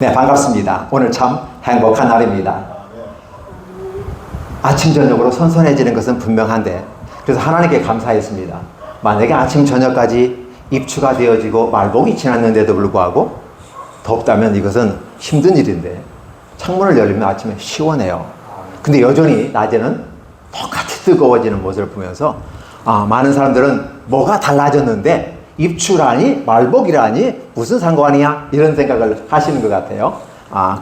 네, 반갑습니다. 오늘 참 행복한 날입니다. 아침 저녁으로 선선해지는 것은 분명한데, 그래서 하나님께 감사했습니다. 만약에 아침 저녁까지 입추가 되어지고 말복이 지났는데도 불구하고 덥다면 이것은 힘든 일인데, 창문을 열리면 아침에 시원해요. 근데 여전히 낮에는 똑같이 뜨거워지는 모습을 보면서 많은 사람들은 뭐가 달라졌는데 입추라니 말복이라니 무슨 상관이야, 이런 생각을 하시는 것 같아요.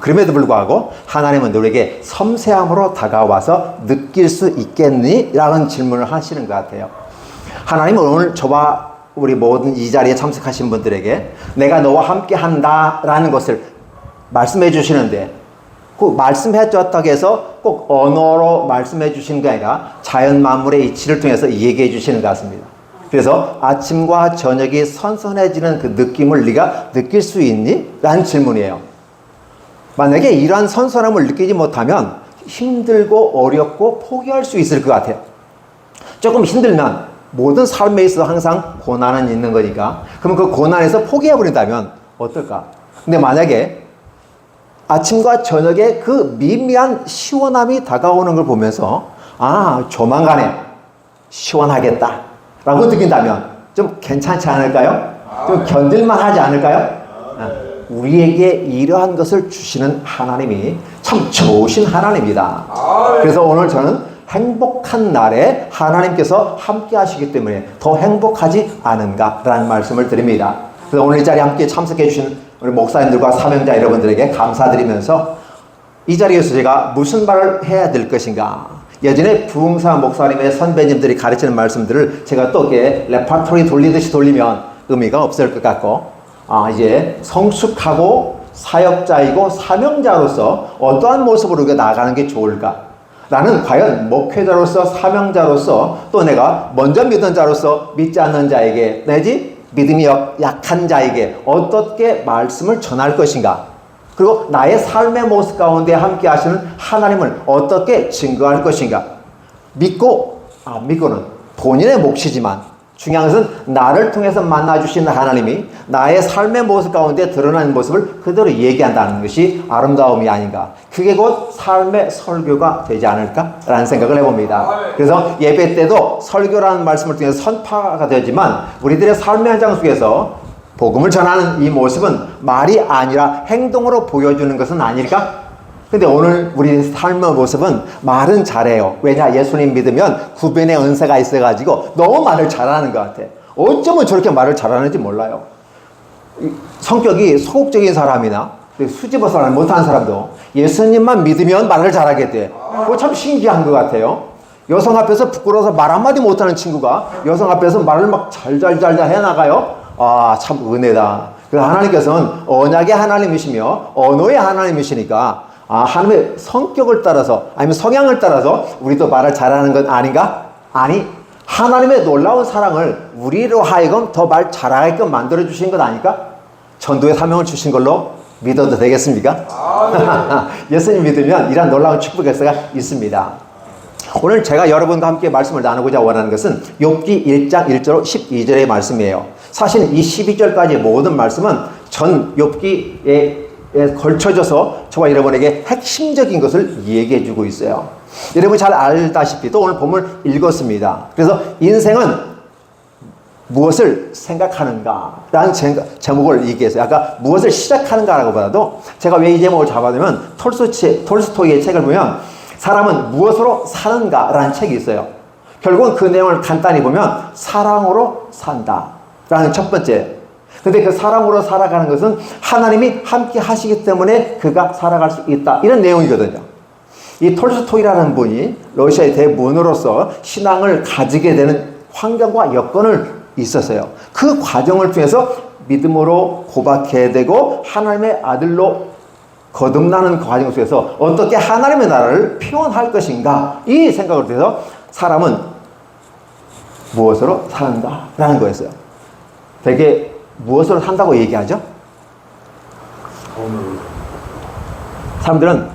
그럼에도 불구하고 하나님은 우리에게 섬세함으로 다가와서 느낄 수 있겠니? 라는 질문을 하시는 것 같아요. 하나님은 오늘 저와 우리 모든 이 자리에 참석하신 분들에게 내가 너와 함께 한다 라는 것을 말씀해 주시는데, 그 말씀해 줬다고 해서 꼭 언어로 말씀해 주시는 게 아니라 자연 만물의 이치를 통해서 얘기해 주시는 것 같습니다. 그래서 아침과 저녁이 선선해지는 그 느낌을 네가 느낄 수 있니? 라는 질문이에요. 만약에 이러한 선선함을 느끼지 못하면 힘들고 어렵고 포기할 수 있을 것 같아요. 조금 힘들면 모든 삶에 있어서 항상 고난은 있는 거니까, 그럼 그 고난에서 포기해버린다면 어떨까? 근데 만약에 아침과 저녁에 그 미미한 시원함이 다가오는 걸 보면서 조만간에 시원하겠다 라고 느낀다면 좀 괜찮지 않을까요? 좀 견딜만 하지 않을까요? 우리에게 이러한 것을 주시는 하나님이 참 좋으신 하나님이다. 그래서 오늘 저는 행복한 날에 하나님께서 함께 하시기 때문에 더 행복하지 않은가라는 말씀을 드립니다. 그래서 오늘 이 자리에 함께 참석해 주신 우리 목사님들과 사명자 여러분들에게 감사드리면서 이 자리에서 제가 무슨 말을 해야 될 것인가, 예전에 부흥사 목사님의 선배님들이 가르치는 말씀들을 제가 또 이렇게 레파토리 돌리듯이 돌리면 의미가 없을 것 같고, 이제 성숙하고 사역자이고 사명자로서 어떠한 모습으로 우리가 나아가는 게 좋을까? 나는 과연 목회자로서 사명자로서 또 내가 먼저 믿은 자로서 믿지 않는 자에게 내지 믿음이 약한 자에게 어떻게 말씀을 전할 것인가? 그리고 나의 삶의 모습 가운데 함께 하시는 하나님을 어떻게 증거할 것인가? 믿고, 믿고는 본인의 몫이지만 중요한 것은 나를 통해서 만나주시는 하나님이 나의 삶의 모습 가운데 드러나는 모습을 그대로 얘기한다는 것이 아름다움이 아닌가. 그게 곧 삶의 설교가 되지 않을까라는 생각을 해봅니다. 그래서 예배 때도 설교라는 말씀을 통해서 선파가 되지만 우리들의 삶의 현장 속에서 복음을 전하는 이 모습은 말이 아니라 행동으로 보여주는 것은 아닐까? 근데 오늘 우리 삶의 모습은 말은 잘해요. 왜냐? 예수님 믿으면 구변의 은사가 있어가지고 너무 말을 잘하는 것 같아. 어쩌면 저렇게 말을 잘하는지 몰라요. 성격이 소극적인 사람이나 수줍어서 말 못하는 사람도 예수님만 믿으면 말을 잘하게 돼. 그거 참 신기한 것 같아요. 여성 앞에서 부끄러워서 말 한마디 못하는 친구가 여성 앞에서 말을 막 잘잘 해나가요. 참 은혜다. 하나님께서는 언약의 하나님이시며 언어의 하나님이시니까 하나님의 성격을 따라서 아니면 성향을 따라서 우리도 말을 잘하는 건 아닌가? 아니, 하나님의 놀라운 사랑을 우리로 하여금 더 말 잘하게끔 만들어주신 것 아닐까? 전도의 사명을 주신 걸로 믿어도 되겠습니까? 예수님 믿으면 이런 놀라운 축복의 역사가 있습니다. 오늘 제가 여러분과 함께 말씀을 나누고자 원하는 것은 욥기 1장 1절 12절의 말씀이에요. 사실 이 12절까지 모든 말씀은 전 욥기에 걸쳐져서 저와 여러분에게 핵심적인 것을 얘기해 주고 있어요. 여러분 잘 알다시피 또 오늘 본문을 읽었습니다. 그래서 인생은 무엇을 생각하는가 라는 제목을 얘기했어요. 아까 무엇을 시작하는가라고 보다도 제가 왜 이 제목을 잡아두면 톨스토이의 책을 보면 사람은 무엇으로 사는가 라는 책이 있어요. 결국은 그 내용을 간단히 보면 사랑으로 산다 라는 첫 번째. 근데 그 사랑으로 살아가는 것은 하나님이 함께 하시기 때문에 그가 살아갈 수 있다, 이런 내용이거든요. 이 톨스토이라는 분이 러시아의 대문으로서 신앙을 가지게 되는 환경과 여건을 있었어요. 그 과정을 통해서 믿음으로 고백해야 되고 하나님의 아들로 거듭나는 그 과정 속에서 어떻게 하나님의 나라를 표현할 것인가, 이 생각을 통해서 사람은 무엇으로 사는가라는 거였어요. 되게 무엇으로 산다고 얘기하죠? 사람들은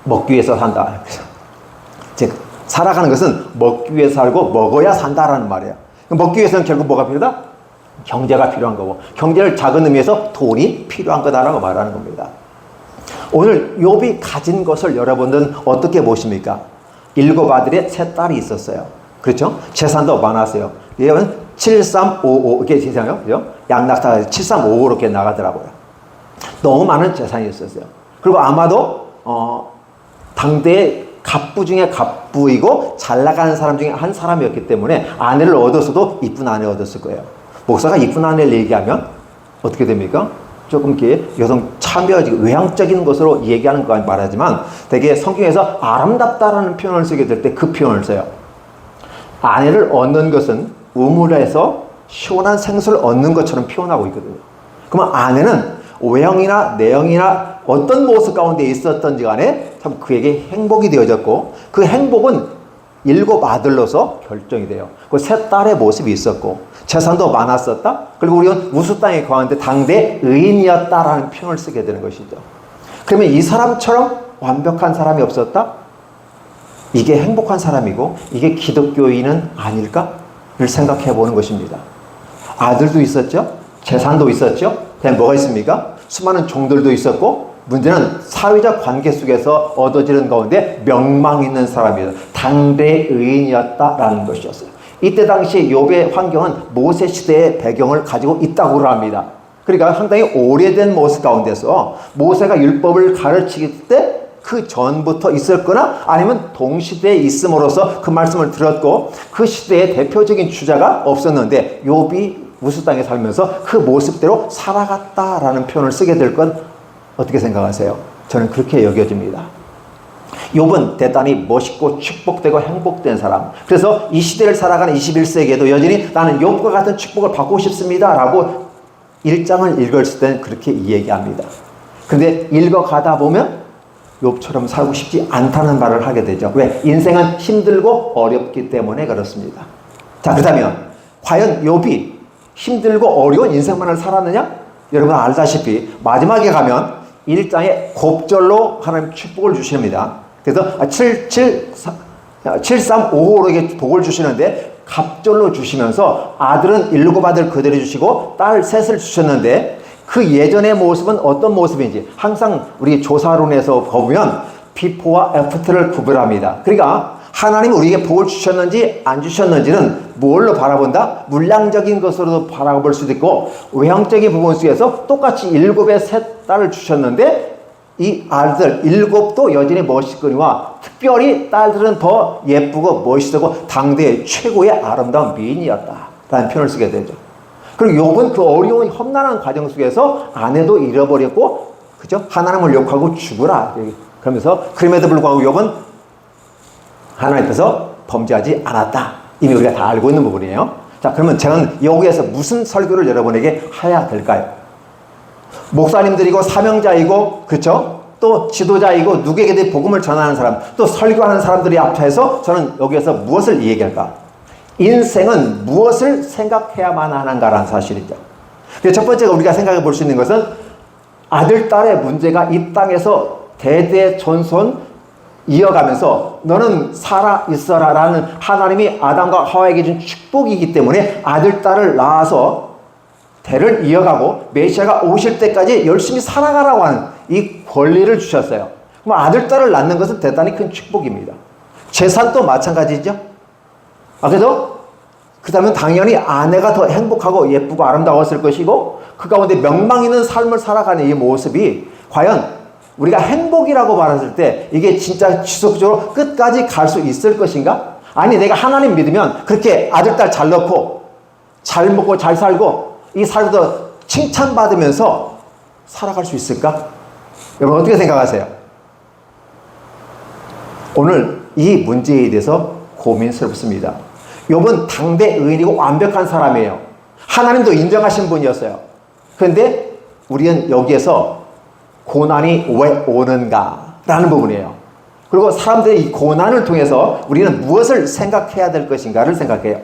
먹기 위해서 산다. 즉 살아가는 것은 먹기 위해서 살고 먹어야 산다라는 말이에요. 먹기 위해서는 결국 뭐가 필요하다? 경제가 필요한 거고, 경제를 작은 의미에서 돈이 필요한 거다라고 말하는 겁니다. 오늘 욥이 가진 것을 여러분들은 어떻게 보십니까? 7 아들에 3 딸이 있었어요. 그렇죠? 재산도 많았어요. 얘는 7355 이렇게 재산이요, 그죠? 양락사가 7355 이렇게 나가더라고요. 너무 많은 재산이 있었어요. 그리고 아마도 당대의 갑부 중에 갑부이고 잘 나가는 사람 중에 한 사람이었기 때문에 아내를 얻었어도 이쁜 아내 얻었을 거예요. 목사가 이쁜 아내를 얘기하면 어떻게 됩니까? 조금 이렇게 여성 참여적인 외향적인 것으로 얘기하는 거 말하지만 되게 성경에서 아름답다라는 표현을 쓰게 될 때 그 표현을 써요. 아내를 얻는 것은 우물에서 시원한 생수를 얻는 것처럼 표현하고 있거든요. 그러면 아내는 외형이나 내형이나 어떤 모습 가운데 있었던지 간에 참 그에게 행복이 되어졌고, 그 행복은 7 아들로서 결정이 돼요. 그 3 딸의 모습이 있었고 재산도 많았었다. 그리고 우리는 우수 땅에 거하는데 당대 의인이었다라는 표현을 쓰게 되는 것이죠. 그러면 이 사람처럼 완벽한 사람이 없었다? 이게 행복한 사람이고 이게 기독교인은 아닐까를 생각해 보는 것입니다. 아들도 있었죠. 재산도 있었죠. 그냥 뭐가 있습니까? 수많은 종들도 있었고, 문제는 사회적 관계 속에서 얻어지는 가운데 명망 있는 사람이었다. 당대 의인이었다라는 것이었어요. 이때 당시 욥의 환경은 모세 시대의 배경을 가지고 있다고 합니다. 그러니까 상당히 오래된 모습 가운데서 모세가 율법을 가르치기 때 그 전부터 있었거나 아니면 동시대에 있음으로써 그 말씀을 들었고, 그 시대의 대표적인 주자가 없었는데 욥이 우수 땅에 살면서 그 모습대로 살아갔다라는 표현을 쓰게 될 건 어떻게 생각하세요? 저는 그렇게 여겨집니다. 욥은 대단히 멋있고 축복되고 행복된 사람. 그래서 이 시대를 살아가는 21세기에도 여전히 나는 욥과 같은 축복을 받고 싶습니다 라고 1장을 읽었을 때는 그렇게 얘기합니다. 근데 읽어가다 보면 욥처럼 살고 싶지 않다는 말을 하게 되죠. 왜? 인생은 힘들고 어렵기 때문에 그렇습니다. 자, 그렇다면 과연 욥이 힘들고 어려운 인생만을 살았느냐? 여러분 알다시피 마지막에 가면 1장에 곱절로 하나님 축복을 주십니다. 그래서 7355로 복을 주시는데 갑절로 주시면서 아들은 7 아들 그대로 주시고 딸 3을 주셨는데, 그 예전의 모습은 어떤 모습인지 항상 우리 조사론에서 보면 비포와 애프터를 구별합니다. 그러니까 하나님이 우리에게 복을 주셨는지 안 주셨는지는 뭘로 바라본다? 물량적인 것으로도 바라볼 수도 있고, 외형적인 부분 속에서 똑같이 7의 3 딸을 주셨는데 이 아들 7도 여전히 멋있거니와 특별히 딸들은 더 예쁘고 멋있고 당대의 최고의 아름다운 미인이었다라는 표현을 쓰게 되죠. 그리고 욥은 그 어려운 험난한 과정 속에서 아내도 잃어버렸고, 그죠? 하나님을 욕하고 죽으라 그러면서, 그럼에도 불구하고 욥은 하나님 앞에서 범죄하지 않았다. 이미 우리가 다 알고 있는 부분이에요. 자, 그러면 저는 여기에서 무슨 설교를 여러분에게 해야 될까요? 목사님들이고 사명자이고, 그렇죠? 또 지도자이고 누구에게든 복음을 전하는 사람, 또 설교하는 사람들이 앞에서 저는 여기에서 무엇을 얘기할까? 인생은 무엇을 생각해야만 하는가라는 사실이죠. 첫 번째가 우리가 생각해 볼 수 있는 것은 아들, 딸의 문제가 이 땅에서 대대손손 이어가면서 너는 살아 있어라 라는 하나님이 아담과 하와에게 준 축복이기 때문에 아들, 딸을 낳아서 대를 이어가고 메시아가 오실 때까지 열심히 살아가라고 하는 이 권리를 주셨어요. 그럼 아들, 딸을 낳는 것은 대단히 큰 축복입니다. 재산도 마찬가지죠. 그렇다면 당연히 아내가 더 행복하고 예쁘고 아름다웠을 것이고, 그 가운데 명망 있는 삶을 살아가는 이 모습이 과연 우리가 행복이라고 말했을 때 이게 진짜 지속적으로 끝까지 갈 수 있을 것인가? 아니, 내가 하나님 믿으면 그렇게 아들, 딸 잘 낳고 잘 먹고 잘 살고 이 삶도 칭찬받으면서 살아갈 수 있을까? 여러분 어떻게 생각하세요? 오늘 이 문제에 대해서 고민스럽습니다. 욥은 당대 의인이고 완벽한 사람이에요. 하나님도 인정하신 분이었어요. 그런데 우리는 여기에서 고난이 왜 오는가 라는 부분이에요. 그리고 사람들의 이 고난을 통해서 우리는 무엇을 생각해야 될 것인가를 생각해요.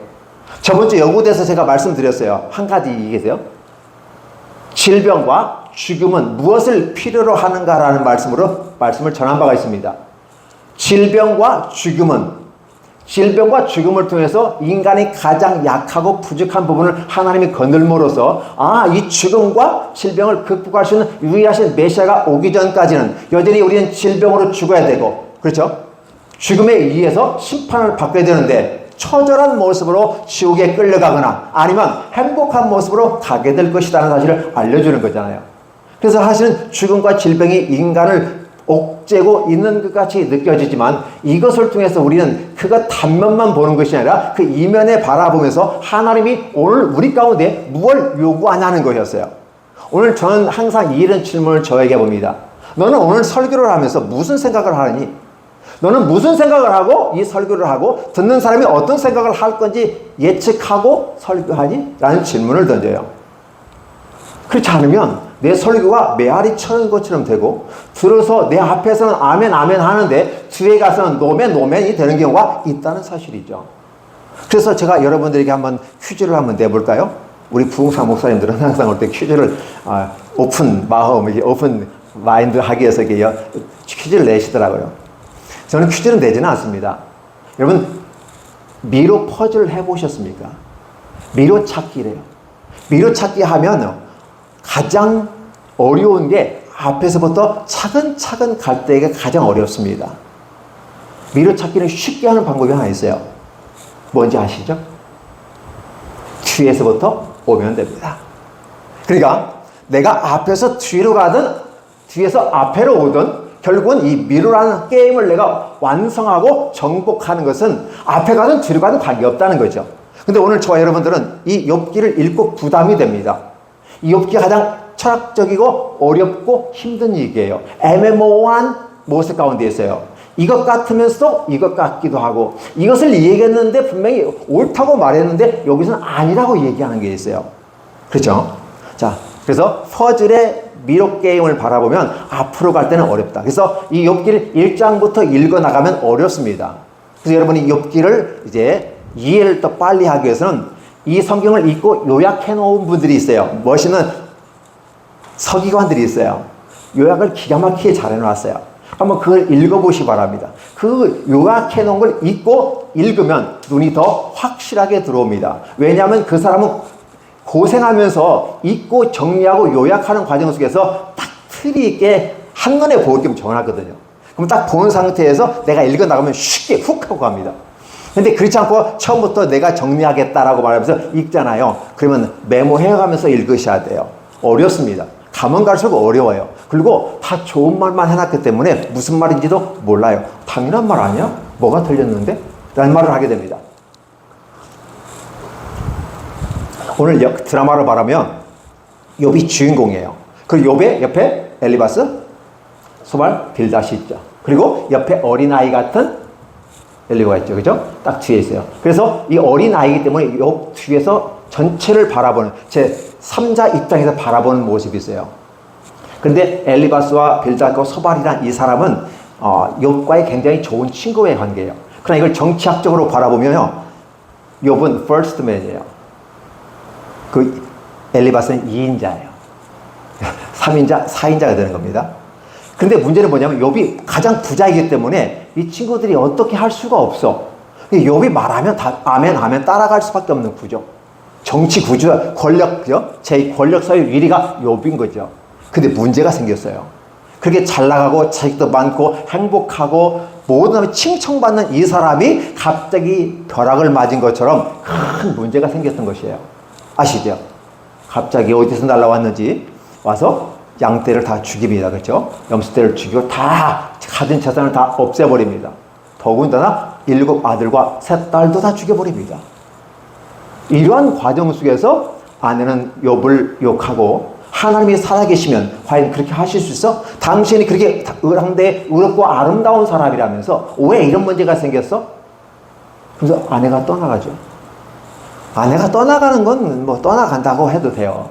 저번주 여고대에서 제가 말씀드렸어요. 한 가지 얘기해서요. 질병과 죽음은 무엇을 필요로 하는가라는 말씀을 전한 바가 있습니다. 질병과 죽음은 질병과 죽음을 통해서 인간이 가장 약하고 부족한 부분을 하나님이 거늘므로써 이 죽음과 질병을 극복할 수 있는 유일하신 메시아가 오기 전까지는 여전히 우리는 질병으로 죽어야 되고, 그렇죠? 죽음에 의해서 심판을 받게 되는데 처절한 모습으로 지옥에 끌려가거나 아니면 행복한 모습으로 가게 될 것이라는 사실을 알려주는 거잖아요. 그래서 사실은 죽음과 질병이 인간을 옥죄고 있는 것 같이 느껴지지만 이것을 통해서 우리는 그것 단면만 보는 것이 아니라 그 이면에 바라보면서 하나님이 오늘 우리 가운데 무엇을 요구하냐는 것이었어요. 오늘 저는 항상 이런 질문을 저에게 봅니다. 너는 오늘 설교를 하면서 무슨 생각을 하느니? 너는 무슨 생각을 하고 이 설교를 하고 듣는 사람이 어떤 생각을 할 건지 예측하고 설교하니? 라는 질문을 던져요. 그렇지 않으면 내 설교가 메아리 쳐는 것처럼 되고 들어서 내 앞에서는 아멘 아멘 하는데 뒤에 가서는 노멘 노멘이 되는 경우가 있다는 사실이죠. 그래서 제가 여러분들에게 한번 퀴즈를 한번 내볼까요? 우리 부흥사 목사님들은 항상 올 때 퀴즈를 오픈 마음, 오픈 마인드 하기 위해서 퀴즈를 내시더라고요. 저는 퀴즈를 내지는 않습니다. 여러분 미로 퍼즐 해보셨습니까? 미로 찾기래요. 미로 찾기 하면 가장 어려운 게 앞에서부터 차근차근 갈 때가 가장 어렵습니다. 미로 찾기는 쉽게 하는 방법이 하나 있어요. 뭔지 아시죠? 뒤에서부터 오면 됩니다. 그러니까 내가 앞에서 뒤로 가든 뒤에서 앞으로 오든 결국은 이 미로라는 게임을 내가 완성하고 정복하는 것은 앞에 가든 뒤로 가든 관계없다는 거죠. 근데 오늘 저와 여러분들은 이 욥기를 읽고 부담이 됩니다. 이 욥기가 가장 철학적이고 어렵고 힘든 얘기예요. 애매모호한 모습 가운데 있어요. 이것 같으면서도 이것 같기도 하고 이것을 얘기했는데 분명히 옳다고 말했는데 여기서는 아니라고 얘기하는 게 있어요. 그렇죠? 자, 그래서 퍼즐의 미로 게임을 바라보면 앞으로 갈 때는 어렵다. 그래서 이 욥기를 1장부터 읽어나가면 어렵습니다. 그래서 여러분이 욥기를 이제 이해를 더 빨리 하기 위해서는 이 성경을 읽고 요약해 놓은 분들이 있어요. 멋있는 서기관들이 있어요. 요약을 기가 막히게 잘 해놨어요. 한번 그걸 읽어보시기 바랍니다. 그 요약해 놓은 걸 읽고 읽으면 눈이 더 확실하게 들어옵니다. 왜냐하면 그 사람은 고생하면서 읽고 정리하고 요약하는 과정 속에서 딱 틀이 있게 한눈에 보일 겸 정하거든요. 그럼 딱 보는 상태에서 내가 읽어나가면 쉽게 훅 하고 갑니다. 근데 그렇지 않고 처음부터 내가 정리하겠다라고 말하면서 읽잖아요. 그러면 메모해가면서 읽으셔야 돼요. 어렵습니다. 가면 갈수록 어려워요. 그리고 다 좋은 말만 해놨기 때문에 무슨 말인지도 몰라요. 당연한 말 아니야? 뭐가 틀렸는데? 라는 말을 하게 됩니다. 오늘 드라마로 말하면 욥이 주인공이에요. 그리고 욥의 옆에 엘리바스, 소발, 빌닷이 있죠. 그리고 옆에 어린아이 같은 엘리후가 있죠. 그죠? 딱 뒤에 있어요. 그래서 이 어린아이이기 때문에 욥 뒤에서 전체를 바라보는 제 3자 입장에서 바라보는 모습이 있어요. 그런데 엘리바스와 빌닷과 소발이란 이 사람은 욥과의 굉장히 좋은 친구의 관계예요. 그러나 이걸 정치학적으로 바라보면요. 욥은 first man이에요. 그 엘리바스는 2인자예요. 3인자, 4인자가 되는 겁니다. 근데 문제는 뭐냐면 욥이 가장 부자이기 때문에 이 친구들이 어떻게 할 수가 없어. 욥이 말하면 다 아멘 아멘 따라갈 수밖에 없는 구조. 정치 구조, 권력죠. 제 권력사의 위리가 욥인 거죠. 근데 문제가 생겼어요. 그렇게 잘 나가고 자식도 많고 행복하고 모든 사람이 칭찬받는 이 사람이 갑자기 벼락을 맞은 것처럼 큰 문제가 생겼던 것이에요. 아시죠? 갑자기 어디서 날라왔는지 와서 양떼를 다 죽입니다. 그렇죠? 염소떼를 죽이고 다 가진 재산을 다 없애버립니다. 더군다나 7 아들과 3 딸도 다 죽여버립니다. 이러한 과정 속에서 아내는 욥을 욕하고 하나님이 살아계시면 과연 그렇게 하실 수 있어? 당신이 그렇게 의롭고 아름다운 사람이라면서 왜 이런 문제가 생겼어? 그래서 아내가 떠나가죠. 아내가 떠나가는 건 뭐 떠나간다고 해도 돼요.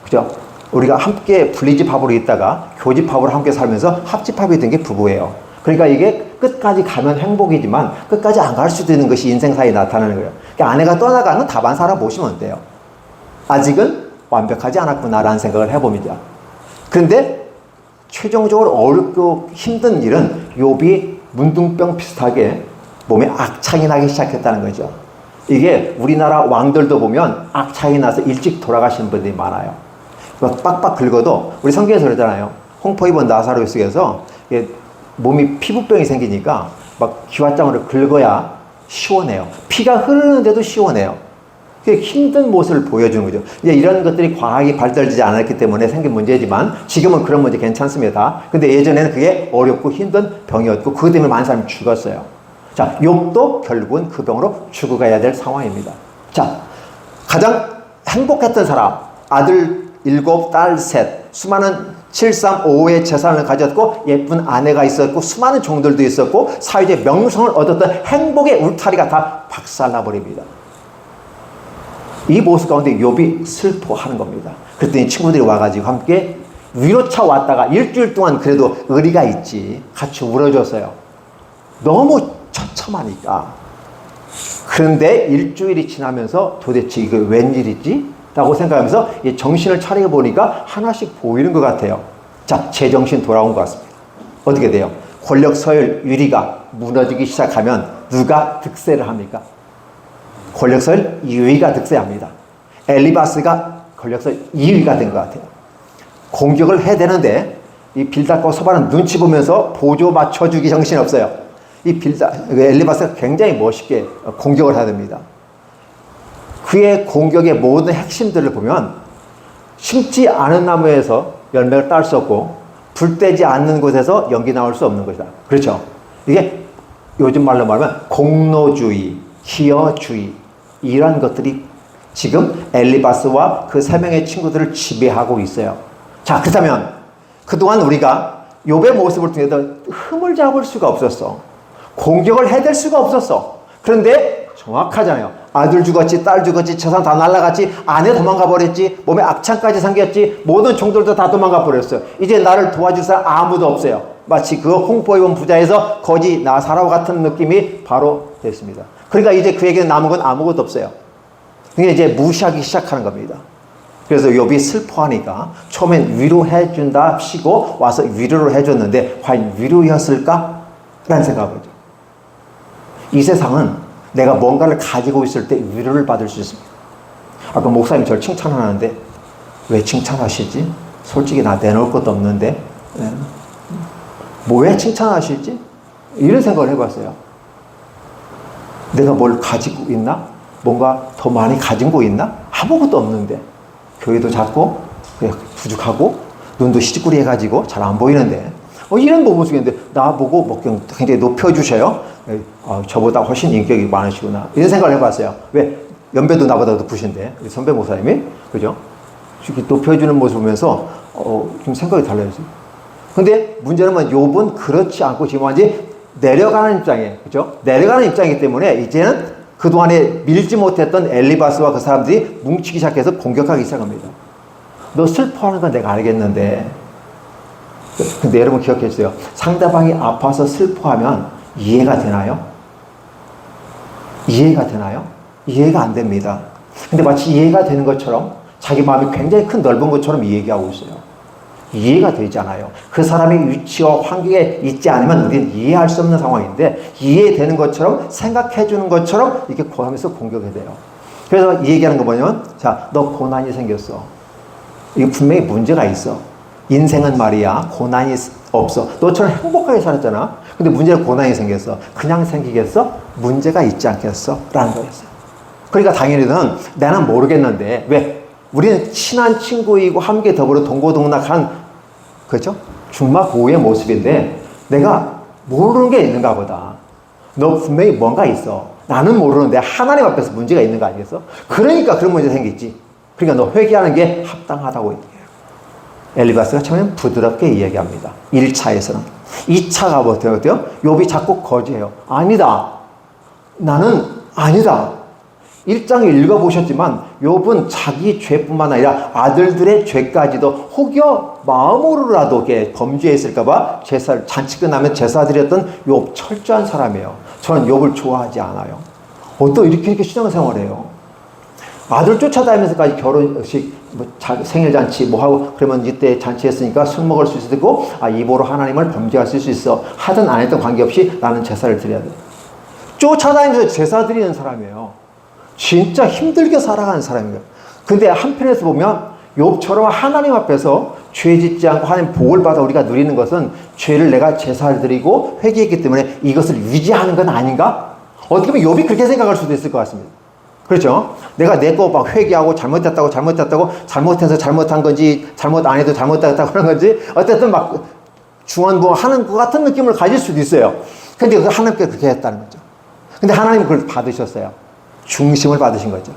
그죠? 우리가 함께 분리집합으로 있다가 교집합으로 함께 살면서 합집합이 된 게 부부예요. 그러니까 이게 끝까지 가면 행복이지만 끝까지 안 갈 수도 있는 것이 인생사에 나타나는 거예요. 그러니까 아내가 떠나가는 답안 살아보시면 돼요. 아직은 완벽하지 않았구나라는 생각을 해봅니다. 그런데 최종적으로 어렵고 힘든 일은 욥이 문둥병 비슷하게 몸에 악창이 나기 시작했다는 거죠. 이게 우리나라 왕들도 보면 악창이 나서 일찍 돌아가시는 분들이 많아요. 빡빡 긁어도 우리 성경에서 그러잖아요. 홍포 입은 나사로에서 몸이 피부병이 생기니까 막 기왓장으로 긁어야 시원해요. 피가 흐르는데도 시원해요. 그게 힘든 모습을 보여주는 거죠. 이제 이런 것들이 과학이 발달되지 않았기 때문에 생긴 문제지만 지금은 그런 문제 괜찮습니다. 근데 예전에는 그게 어렵고 힘든 병이었고 그것 때문에 많은 사람이 죽었어요. 자, 욥도 결국은 그 병으로 죽어가야 될 상황입니다. 자, 가장 행복했던 사람, 아들 7, 딸 3, 수많은 735의 재산을 가졌고 예쁜 아내가 있었고 수많은 종들도 있었고 사회적 명성을 얻었던 행복의 울타리가 다 박살나버립니다. 이 모습 가운데 욥이 슬퍼하는 겁니다. 그랬더니 친구들이 와가지고 함께 위로차 왔다가 일주일 동안 그래도 의리가 있지 같이 울어줬어요. 너무 처참하니까. 그런데 일주일이 지나면서 도대체 이거 웬일이지? 라고 생각하면서 정신을 차리고 보니까 하나씩 보이는 것 같아요. 자, 제정신 돌아온 것 같습니다. 어떻게 돼요? 권력 서열 위리가 무너지기 시작하면 누가 득세를 합니까? 권력 서열 2위가 득세합니다. 엘리바스가 권력 서열 2위가 된 것 같아요. 공격을 해야 되는데 이 빌닷과 소바는 눈치 보면서 보조 맞춰주기 정신없어요. 이 엘리바스가 굉장히 멋있게 공격을 해야 됩니다. 그의 공격의 모든 핵심들을 보면 심지 않은 나무에서 열매를 딸 수 없고 불 떼지 않는 곳에서 연기 나올 수 없는 것이다. 그렇죠? 이게 요즘 말로 말하면 공로주의, 기여주의 이런 것들이 지금 엘리바스와 그 3명의 친구들을 지배하고 있어요. 자, 그렇다면 그동안 우리가 욥의 모습을 통해서 흠을 잡을 수가 없었어. 공격을 해댈 수가 없었어. 그런데 정확하잖아요. 아들 죽었지, 딸 죽었지, 재산 다 날라갔지, 아내 도망가 버렸지, 몸에 악창까지 생겼지, 모든 종들도 다 도망가 버렸어요. 이제 나를 도와줄 사람 아무도 없어요. 마치 그 홍포 입은 부자에서 거지 나사로 같은 느낌이 바로 됐습니다. 그러니까 이제 그에게는 남은 건 아무것도 없어요. 그게 이제 무시하기 시작하는 겁니다. 그래서 욥이 슬퍼하니까 처음엔 위로해 준다 시고 와서 위로를 해줬는데 과연 위로였을까? 라는 생각을 하죠. 이 세상은 내가 뭔가를 가지고 있을 때 위로를 받을 수 있습니다. 아까 목사님이 저를 칭찬하는데 왜 칭찬하시지? 솔직히 나 내놓을 것도 없는데 뭐 왜 칭찬하실지? 이런 생각을 해봤어요. 내가 뭘 가지고 있나? 뭔가 더 많이 가진 거 있나? 아무것도 없는데 교회도 작고 부족하고 눈도 시집구리해가지고 잘 안 보이는데 이런 부분 중인데 나보고 뭐 굉장히 높여주셔요. 저보다 훨씬 인격이 많으시구나 이런 생각을 해봤어요. 왜? 연배도 나보다 높으신데 우리 선배 목사님이 그죠? 이렇게 높여주는 모습을 보면서 좀 생각이 달라졌어요. 근데 문제는 욥은 그렇지 않고 지금 완전히 내려가는 입장이에요. 그죠? 내려가는 입장이기 때문에 이제는 그동안에 밀지 못했던 엘리바스와 그 사람들이 뭉치기 시작해서 공격하기 시작합니다. 너 슬퍼하는 건 내가 알겠는데 근데 여러분 기억해 주세요. 상대방이 아파서 슬퍼하면 이해가 되나요? 이해가 되나요? 이해가 안 됩니다. 근데 마치 이해가 되는 것처럼 자기 마음이 굉장히 큰 넓은 것처럼 얘기하고 있어요. 이해가 되지 않아요. 그 사람의 위치와 환경에 있지 않으면 우리는 이해할 수 없는 상황인데 이해되는 것처럼 생각해 주는 것처럼 이렇게 하면서 공격이 돼요. 그래서 이 얘기하는 거 뭐냐면 자, 너 고난이 생겼어. 이거 분명히 문제가 있어. 인생은 말이야 고난이 없어. 너처럼 행복하게 살았잖아. 근데 문제는 고난이 생겼어. 그냥 생기겠어? 문제가 있지 않겠어? 라는 거였어요. 그러니까 당연히 나는 모르겠는데 왜? 우리는 친한 친구이고 함께 더불어 동고동락한 그렇죠? 중마고우의 모습인데 내가 모르는 게 있는가 보다. 너 분명히 뭔가 있어. 나는 모르는데 하나님 앞에서 문제가 있는 거 아니겠어? 그러니까 그런 문제 생겼지. 그러니까 너 회개하는 게 합당하다고 얘기해요. 엘리바스가 처음엔 부드럽게 이야기합니다. 1차에서는. 2차가 어때요? 욥이 자꾸 거짓해요. 아니다. 나는 아니다. 1장을 읽어보셨지만 욥은 자기 죄뿐만 아니라 아들들의 죄까지도 혹여 마음으로라도 범죄했을까봐 잔치 끝나면 제사 드렸던 욥 철저한 사람이에요. 저는 욥을 좋아하지 않아요. 또 이렇게 신앙생활해요. 아들 쫓아다니면서까지 결혼식, 생일잔치 하고 그러면 이때 잔치했으니까 술 먹을 수 있고 입으로 하나님을 범죄할 수 있어. 하든 안 했든 관계없이 나는 제사를 드려야 돼. 쫓아다니면서 제사 드리는 사람이에요. 진짜 힘들게 살아가는 사람이에요. 근데 한편에서 보면 욥처럼 하나님 앞에서 죄 짓지 않고 하나님 복을 받아 우리가 누리는 것은 죄를 내가 제사를 드리고 회개했기 때문에 이것을 유지하는 건 아닌가? 어떻게 보면 욥이 그렇게 생각할 수도 있을 것 같습니다. 그렇죠? 내가 내 거 막 회개하고 잘못했다고 잘못해서 잘못한 건지 잘못 안 해도 잘못했다고 그런 건지 어쨌든 막 중언부언하는 것 같은 느낌을 가질 수도 있어요. 근데 그 하나님께 그렇게 했다는 거죠. 근데 하나님은 그걸 받으셨어요. 중심을 받으신 거죠.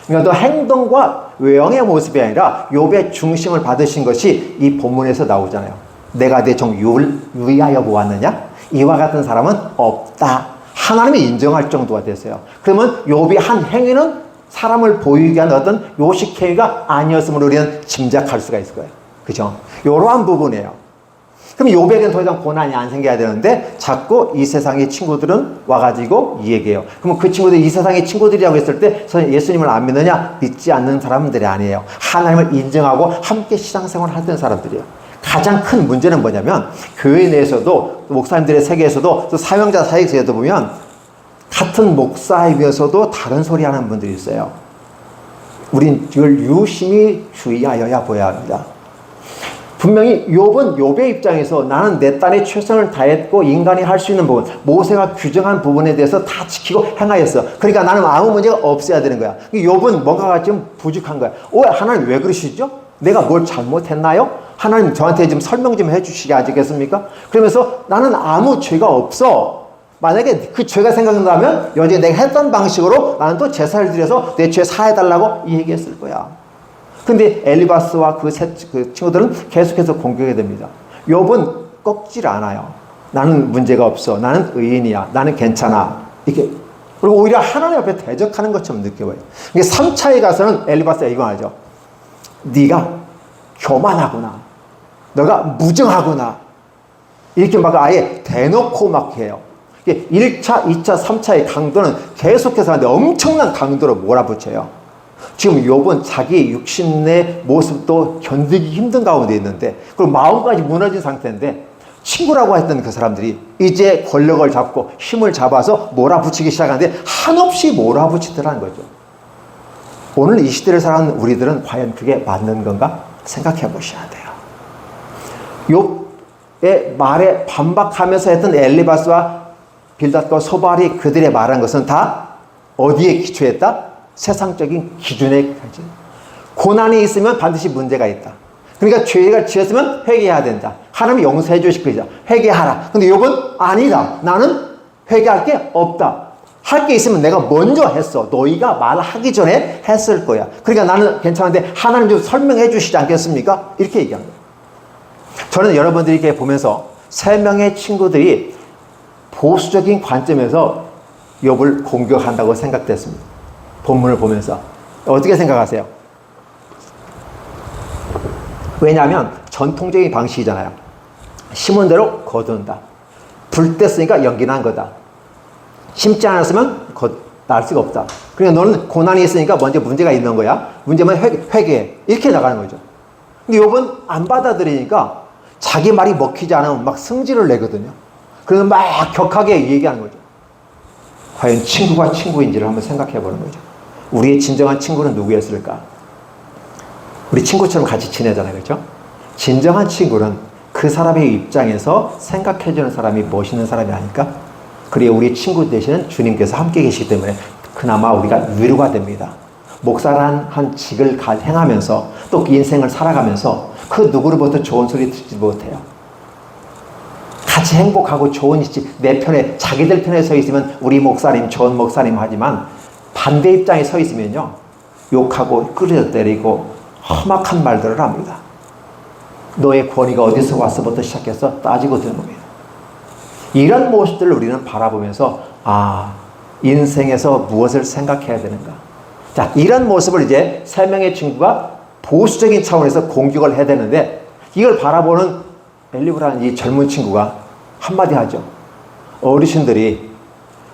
그러니까 또 행동과 외형의 모습이 아니라 욥의 중심을 받으신 것이 이 본문에서 나오잖아요. 내가 내 종 욥을 위하여 보았느냐? 이와 같은 사람은 없다. 하나님이 인정할 정도가 됐어요. 그러면 욥이 한 행위는 사람을 보이게 하는 어떤 요식 행위가 아니었음을 우리는 짐작할 수가 있을 거예요. 그죠? 이러한 부분이에요. 그럼 욥에게는 더 이상 고난이 안 생겨야 되는데 자꾸 이 세상의 친구들은 와가지고 이 얘기해요. 그러면 그 친구들이 이 세상의 친구들이라고 했을 때 예수님을 안 믿느냐? 믿지 않는 사람들이 아니에요. 하나님을 인정하고 함께 신앙생활을 하던 사람들이에요. 가장 큰 문제는 뭐냐면 교회 내에서도 목사님들의 세계에서도 또 사명자 사역에도 보면 같은 목사이면서도 다른 소리 하는 분들이 있어요. 우린 이걸 유심히 주의하여야 보여야 합니다. 분명히 욥은 욥의 입장에서 나는 내 딸의 최선을 다했고 인간이 할 수 있는 부분, 모세가 규정한 부분에 대해서 다 지키고 행하였어. 그러니까 나는 아무 문제가 없어야 되는 거야. 욥은 뭔가가 좀 부족한 거야. 하나님 왜 그러시죠? 내가 뭘 잘못했나요? 하나님 저한테 좀 설명 좀 해주시지 않겠습니까? 그러면서 나는 아무 죄가 없어. 만약에 그 죄가 생각난다면 여전히 내가 했던 방식으로 나는 또 제사를 드려서 내 죄 사해달라고 이 얘기했을 거야. 근데 엘리바스와 그 친구들은 계속해서 공격이 됩니다. 욥은 꺾질 않아요. 나는 문제가 없어. 나는 의인이야. 나는 괜찮아. 이렇게. 그리고 오히려 하나님 앞에 대적하는 것처럼 느껴봐요. 3차에 가서는 엘리바스가 이거 하죠. 네가 교만하구나. 너가 무정하구나. 이렇게 막 아예 대놓고 막 해요. 1차, 2차, 3차의 강도는 계속해서 하는데 엄청난 강도로 몰아붙여요. 지금 욥은 자기 육신의 모습도 견디기 힘든 가운데 있는데 그리고 마음까지 무너진 상태인데 친구라고 했던 그 사람들이 이제 권력을 잡고 힘을 잡아서 몰아붙이기 시작하는데 한없이 몰아붙이더라는 거죠. 오늘 이 시대를 살아가는 우리들은 과연 그게 맞는 건가 생각해 보셔야 돼요. 욥의 말에 반박하면서 했던 엘리바스와 빌닷과 소발이 그들의 말한 것은 다 어디에 기초했다? 세상적인 기준에 가지. 고난이 있으면 반드시 문제가 있다. 그러니까 죄를 지었으면 회개해야 된다. 하나님이 용서해 주실 것이다. 회개하라. 근데 욥은 아니다. 나는 회개할 게 없다. 할 게 있으면 내가 먼저 했어. 너희가 말하기 전에 했을 거야. 그러니까 나는 괜찮은데 하나님 좀 설명해 주시지 않겠습니까? 이렇게 얘기합니다. 저는 여러분들이 이렇게 보면서 3명의 친구들이 보수적인 관점에서 욥을 공격한다고 생각됐습니다. 본문을 보면서 어떻게 생각하세요? 왜냐하면 전통적인 방식이잖아요. 심은 대로 거둔다. 불 뗐으니까 연기난 거다. 심지 않았으면 날 수가 없다. 그러니까 너는 고난이 있으니까 먼저 문제가 있는 거야. 문제면 회개해. 이렇게 나가는 거죠. 근데 욥은 안 받아들이니까 자기 말이 먹히지 않으면 막 승질을 내거든요. 그래서 막 격하게 얘기하는 거죠. 과연 친구가 친구인지를 한번 생각해 보는 거죠. 우리의 진정한 친구는 누구였을까? 우리 친구처럼 같이 지내잖아요. 그렇죠? 진정한 친구는 그 사람의 입장에서 생각해주는 사람이 멋있는 사람이 아닐까? 그리고 우리 친구 대신은 주님께서 함께 계시기 때문에 그나마 우리가 위로가 됩니다. 목사란 한 직을 행하면서 또 그 인생을 살아가면서 그 누구로부터 좋은 소리 듣지 못해요. 같이 행복하고 좋은 일지 내 편에 자기들 편에 서 있으면 우리 목사님 좋은 목사님 하지만 반대 입장에 서 있으면요 욕하고 끌어 때리고 험악한 말들을 합니다. 너의 권위가 어디서 왔어부터 시작해서 따지고 드는 겁니다. 이런 모습들을 우리는 바라보면서 인생에서 무엇을 생각해야 되는가. 자, 이런 모습을 이제 3명의 친구가 보수적인 차원에서 공격을 해야 되는데 이걸 바라보는 엘리브라는 이 젊은 친구가 한마디 하죠. 어르신들이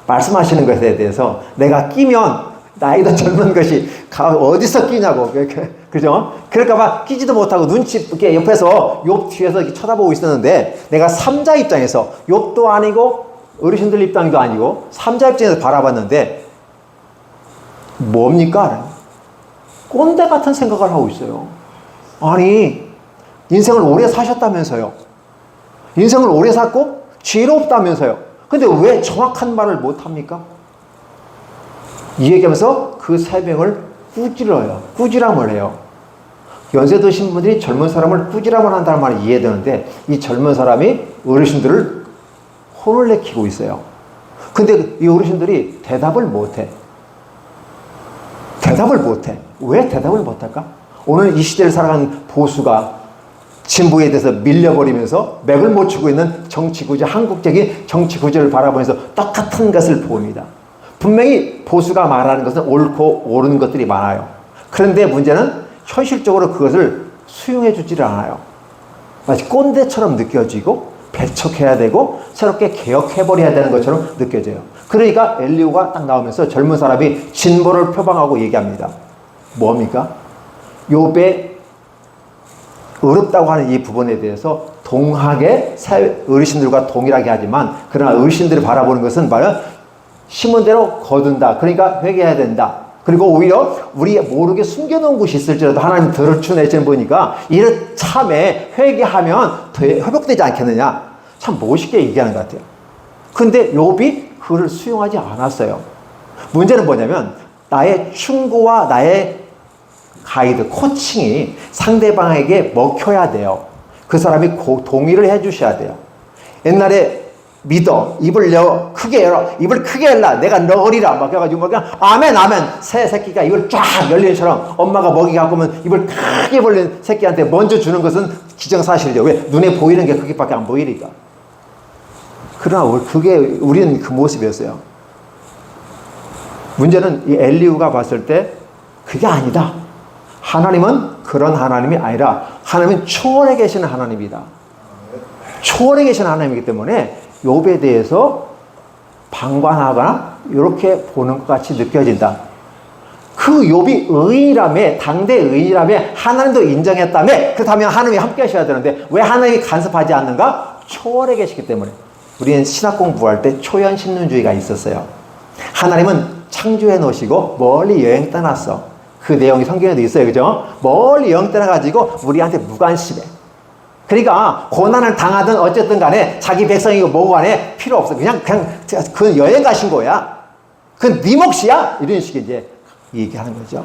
말씀하시는 것에 대해서 내가 끼면 나이도 젊은 것이 어디서 끼냐고. 그죠? 그럴까봐 끼지도 못하고 눈치 이렇게 옆에서 욥 뒤에서 이렇게 쳐다보고 있었는데 내가 삼자 입장에서 욥도 아니고 어르신들 입장도 아니고 삼자 입장에서 바라봤는데 뭡니까? 꼰대 같은 생각을 하고 있어요. 아니, 인생을 오래 사셨다면서요. 인생을 오래 살고 지혜롭다면서요. 근데 왜 정확한 말을 못합니까? 이 얘기하면서 그 세 명을 꾸질러요. 꾸지람을 해요. 연세 드신 분들이 젊은 사람을 꾸지람을 한다는 말이 이해되는데 이 젊은 사람이 어르신들을 혼을 내키고 있어요. 근데 이 어르신들이 대답을 못해. 대답을 못해. 왜 대답을 못할까? 오늘 이 시대를 살아가는 보수가 진보에 대해서 밀려버리면서 맥을 못 추고 있는 정치구조, 한국적인 정치구조를 바라보면서 똑같은 것을 보입니다. 분명히 보수가 말하는 것은 옳고 옳은 것들이 많아요. 그런데 문제는 현실적으로 그것을 수용해 주지를 않아요. 마치 꼰대처럼 느껴지고 배척해야 되고 새롭게 개혁해버려야 되는 것처럼 느껴져요. 그러니까 엘리후가 딱 나오면서 젊은 사람이 진보를 표방하고 얘기합니다. 뭡니까? 욥의 어렵다고 하는 이 부분에 대해서 동하게 어르신들과 동일하게 하지만 그러나 어르신들이 바라보는 것은 바로 심은 대로 거둔다. 그러니까 회개해야 된다. 그리고 오히려 우리 모르게 숨겨놓은 곳이 있을지라도 하나님 들어주내시는 보니까 이를 참에 회개하면 회복되지 않겠느냐. 참 멋있게 얘기하는 것 같아요. 근데 욥이 그를 수용하지 않았어요. 문제는 뭐냐면 나의 충고와 나의 가이드, 코칭이 상대방에게 먹혀야 돼요. 그 사람이 동의를 해주셔야 돼요. 옛날에 믿어, 입을 크게 열어, 입을 크게 열라, 내가 넣으리라 막 해가지고 그냥 아멘 아멘 새 새끼가 입을 쫙 열린 처럼 엄마가 먹이 갖고 오면 입을 크게 벌린 새끼한테 먼저 주는 것은 기정사실이죠. 왜? 눈에 보이는 게 그게밖에 안 보이니까. 그러나 그게 우리는 그 모습이었어요. 문제는 이 엘리후가 봤을 때 그게 아니다. 하나님은 그런 하나님이 아니라 하나님은 초월해 계시는 하나님이다. 초월해 계시는 하나님이기 때문에 욥에 대해서 방관하거나 이렇게 보는 것 같이 느껴진다. 그 욥이 의인이라며, 당대 의인이라며 하나님도 인정했다며 그렇다면 하나님이 함께 하셔야 되는데 왜 하나님이 간섭하지 않는가? 초월해 계시기 때문에. 우리는 신학 공부할 때 초연신론주의가 있었어요. 하나님은 창조해 놓으시고 멀리 여행 떠났어. 그 내용이 성경에도 있어요. 그죠? 멀리 여행 떠나가지고 우리한테 무관심해. 그러니까 고난을 당하든 어쨌든 간에 자기 백성이고 뭐고 간에 필요 없어. 그냥 그 여행 가신 거야. 그건 네 몫이야. 이런 식의 이제 얘기하는 거죠.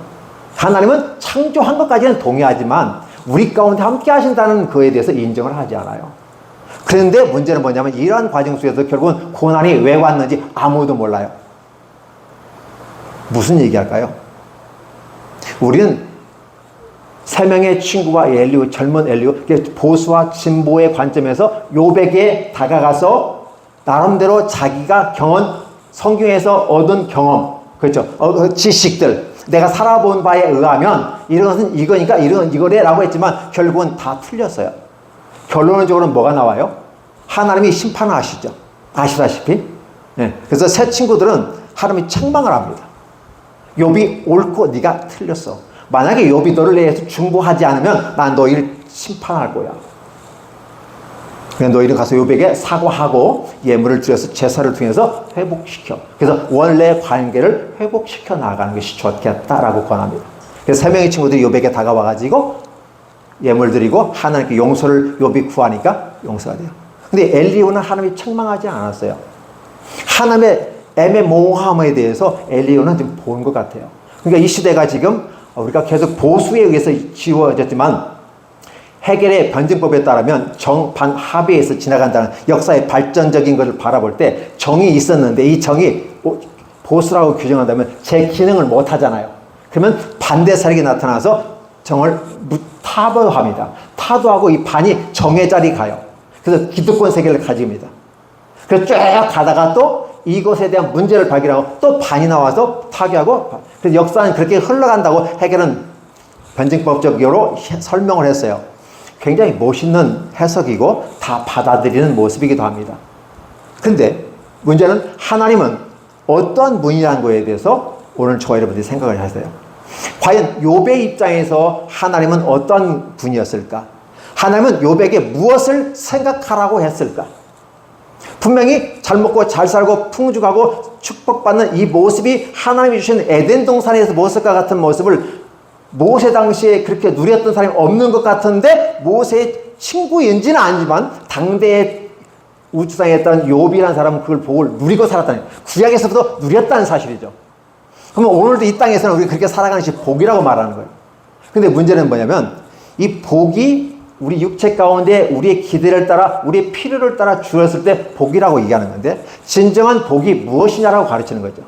하나님은 창조한 것까지는 동의하지만 우리 가운데 함께 하신다는 거에 대해서 인정을 하지 않아요. 그런데 문제는 뭐냐면 이러한 과정 속에서 결국은 고난이 왜 왔는지 아무도 몰라요. 무슨 얘기할까요? 우리는 세 명의 친구와 엘리후, 젊은 엘리후, 보수와 진보의 관점에서 욥에게 다가가서 나름대로 자기가 성경에서 얻은 경험, 그렇죠? 지식들, 내가 살아본 바에 의하면 이런 것은 이거니까 이런 이거래라고 했지만 결국은 다 틀렸어요. 결론적으로는 뭐가 나와요? 하나님이 심판을 하시죠. 아시다시피. 네. 그래서 새 친구들은 하나님이 책망을 합니다. 욥이 옳고 네가 틀렸어. 만약에 욥이 너를 위해서 중보하지 않으면 난 너희를 심판할 거야. 그냥 너희는 가서 욥에게 사과하고 예물을 드려서 제사를 통해서 회복시켜. 그래서 원래 관계를 회복시켜 나가는 것이 좋겠다라고 권합니다. 그래서 세 명의 친구들이 욥에게 다가와가지고 예물 드리고 하나님께 용서를 욥이 구하니까 용서가 돼요. 근데 엘리후는 하나님이 책망하지 않았어요. 하나님의 애매모호함에 대해서 엘리후는 좀 본 것 같아요. 그러니까 이 시대가 지금 우리가 계속 보수에 의해서 지워졌지만 해겔의 변증법에 따르면 정반합의에서 지나간다는 역사의 발전적인 것을 바라볼 때 정이 있었는데 이 정이 보수라고 규정한다면 제 기능을 못 하잖아요. 그러면 반대 세력이 나타나서 정을 타도합니다. 타도하고 이 반이 정의 자리 가요. 그래서 기득권 세계를 가집니다. 그래서 쭉 가다가 또 이것에 대한 문제를 발견하고 또 반이 나와서 타개하고, 그래서 역사는 그렇게 흘러간다고 해결은 변증법적으로 설명을 했어요. 굉장히 멋있는 해석이고 다 받아들이는 모습이기도 합니다. 근데 문제는 하나님은 어떤 분이라는 거에 대해서 오늘 저와 여러분들이 생각을 하세요. 과연 욥의 입장에서 하나님은 어떤 분이었을까? 하나님은 욥에게 무엇을 생각하라고 했을까? 분명히 잘 먹고 잘 살고 풍족하고 축복받는 이 모습이 하나님이 주신 에덴 동산에서 모습과 같은 모습을 모세 당시에 그렇게 누렸던 사람이 없는 것 같은데, 모세의 친구인지는 아니지만 당대의 우주상에 있던 욥이라는 사람은 그걸 복을 누리고 살았다는, 구약에서부터 누렸다는 사실이죠. 그러면 오늘도 이 땅에서는 우리가 그렇게 살아가는 것이 복이라고 말하는 거예요. 근데 문제는 뭐냐면, 이 복이 우리 육체 가운데 우리의 기대를 따라, 우리의 필요를 따라 주었을 때 복이라고 얘기하는 건데, 진정한 복이 무엇이냐라고 가르치는 거죠.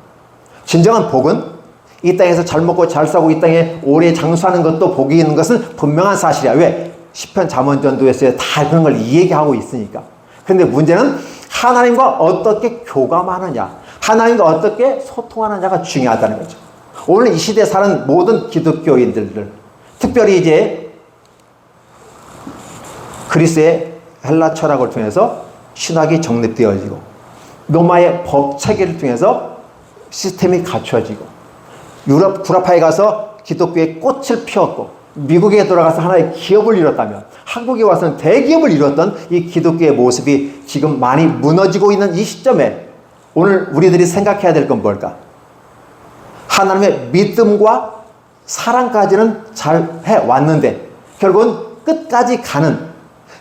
진정한 복은 이 땅에서 잘 먹고 잘 살고 이 땅에 오래 장수하는 것도 복이 있는 것은 분명한 사실이야. 왜? 시편 잠언전도에서 다 그런 걸 이야기하고 있으니까. 그런데 문제는 하나님과 어떻게 교감하느냐, 하나님과 어떻게 소통하느냐가 중요하다는 거죠. 오늘 이 시대에 사는 모든 기독교인들, 특별히 이제 그리스의 헬라 철학을 통해서 신학이 정립되어지고 로마의 법 체계를 통해서 시스템이 갖춰지고, 유럽 구라파에 가서 기독교의 꽃을 피웠고, 미국에 돌아가서 하나의 기업을 이뤘다면, 한국에 와서는 대기업을 이뤘던 이 기독교의 모습이 지금 많이 무너지고 있는 이 시점에 오늘 우리들이 생각해야 될 건 뭘까? 하나님의 믿음과 사랑까지는 잘 해왔는데 결국은 끝까지 가는,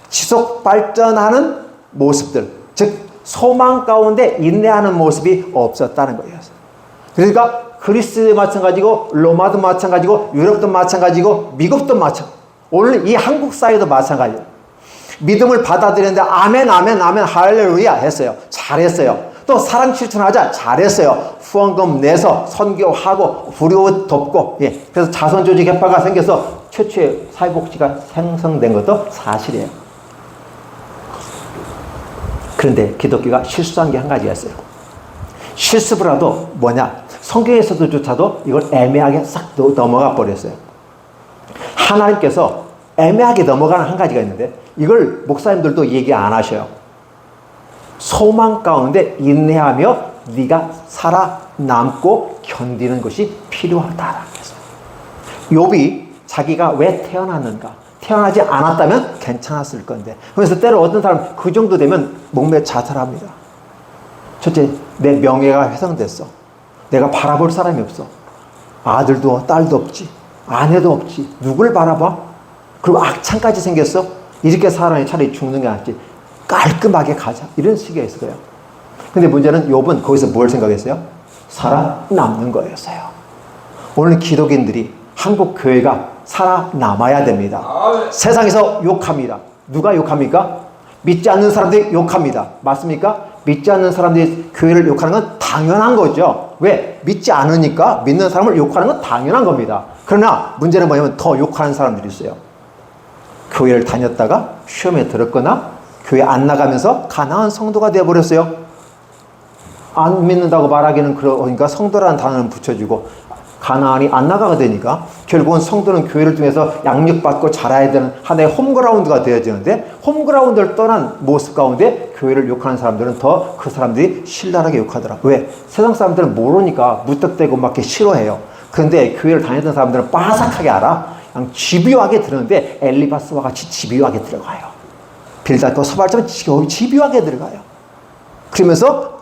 지속 발전하는 모습들, 즉 소망 가운데 인내하는 모습이 없었다는 거예요. 그러니까 그리스도 마찬가지고, 로마도 마찬가지고, 유럽도 마찬가지고, 미국도 마찬가지고, 오늘 이 한국 사회도 마찬가지예요. 믿음을 받아들였는데 아멘 아멘 아멘 할렐루야 했어요. 잘했어요. 또 사랑 실천하자, 잘했어요. 후원금 내서 선교하고 불효 덮고, 예. 그래서 자선조직 협회가 생겨서 최초의 사회복지가 생성된 것도 사실이에요. 그런데 기독교가 실수한 게 한 가지가 있어요. 실습을라도 뭐냐? 성경에서도조차도 이걸 애매하게 싹 넘어가 버렸어요. 하나님께서 애매하게 넘어가는 한 가지가 있는데, 이걸 목사님들도 얘기 안 하셔요. 소망 가운데 인내하며 네가 살아남고 견디는 것이 필요하다라고 했어요. 욥이 자기가 왜 태어났는가? 태어나지 않았다면 괜찮았을 건데. 그래서 때로 어떤 사람 그 정도 되면 목매 자살합니다. 첫째, 내 명예가 훼손됐어. 내가 바라볼 사람이 없어. 아들도 딸도 없지. 아내도 없지. 누굴 바라봐? 그리고 악창까지 생겼어? 이렇게 사람이 차라리 죽는 게 낫지. 깔끔하게 가자. 이런 식이 있어요. 근데 문제는 욥은 거기서 뭘 생각했어요? 살아남는 거였어요. 오늘 기독인들이, 한국 교회가 살아남아야 됩니다. 세상에서 욕합니다. 누가 욕합니까? 믿지 않는 사람들이 욕합니다. 맞습니까? 믿지 않는 사람들이 교회를 욕하는 건 당연한 거죠. 왜? 믿지 않으니까 믿는 사람을 욕하는 건 당연한 겁니다. 그러나 문제는 뭐냐면 더 욕하는 사람들이 있어요. 교회를 다녔다가 시험에 들었거나 교회 안 나가면서 가난한 성도가 되어버렸어요. 안 믿는다고 말하기는 그러니까 성도라는 단어는 붙여주고, 가나안이 안 나가게 되니까 결국은 성도는 교회를 통해서 양육받고 자라야 되는 하나의 홈그라운드가 되어지는데, 홈그라운드를 떠난 모습 가운데 교회를 욕하는 사람들은 더 그 사람들이 신랄하게 욕하더라. 왜? 세상 사람들은 모르니까 무턱대고 막 이렇게 싫어해요. 그런데 교회를 다녔던 사람들은 빠삭하게 알아. 그냥 집요하게 들었는데 엘리바스와 같이 집요하게 들어가요. 빌닷과 서발처럼 집요하게 들어가요. 그러면서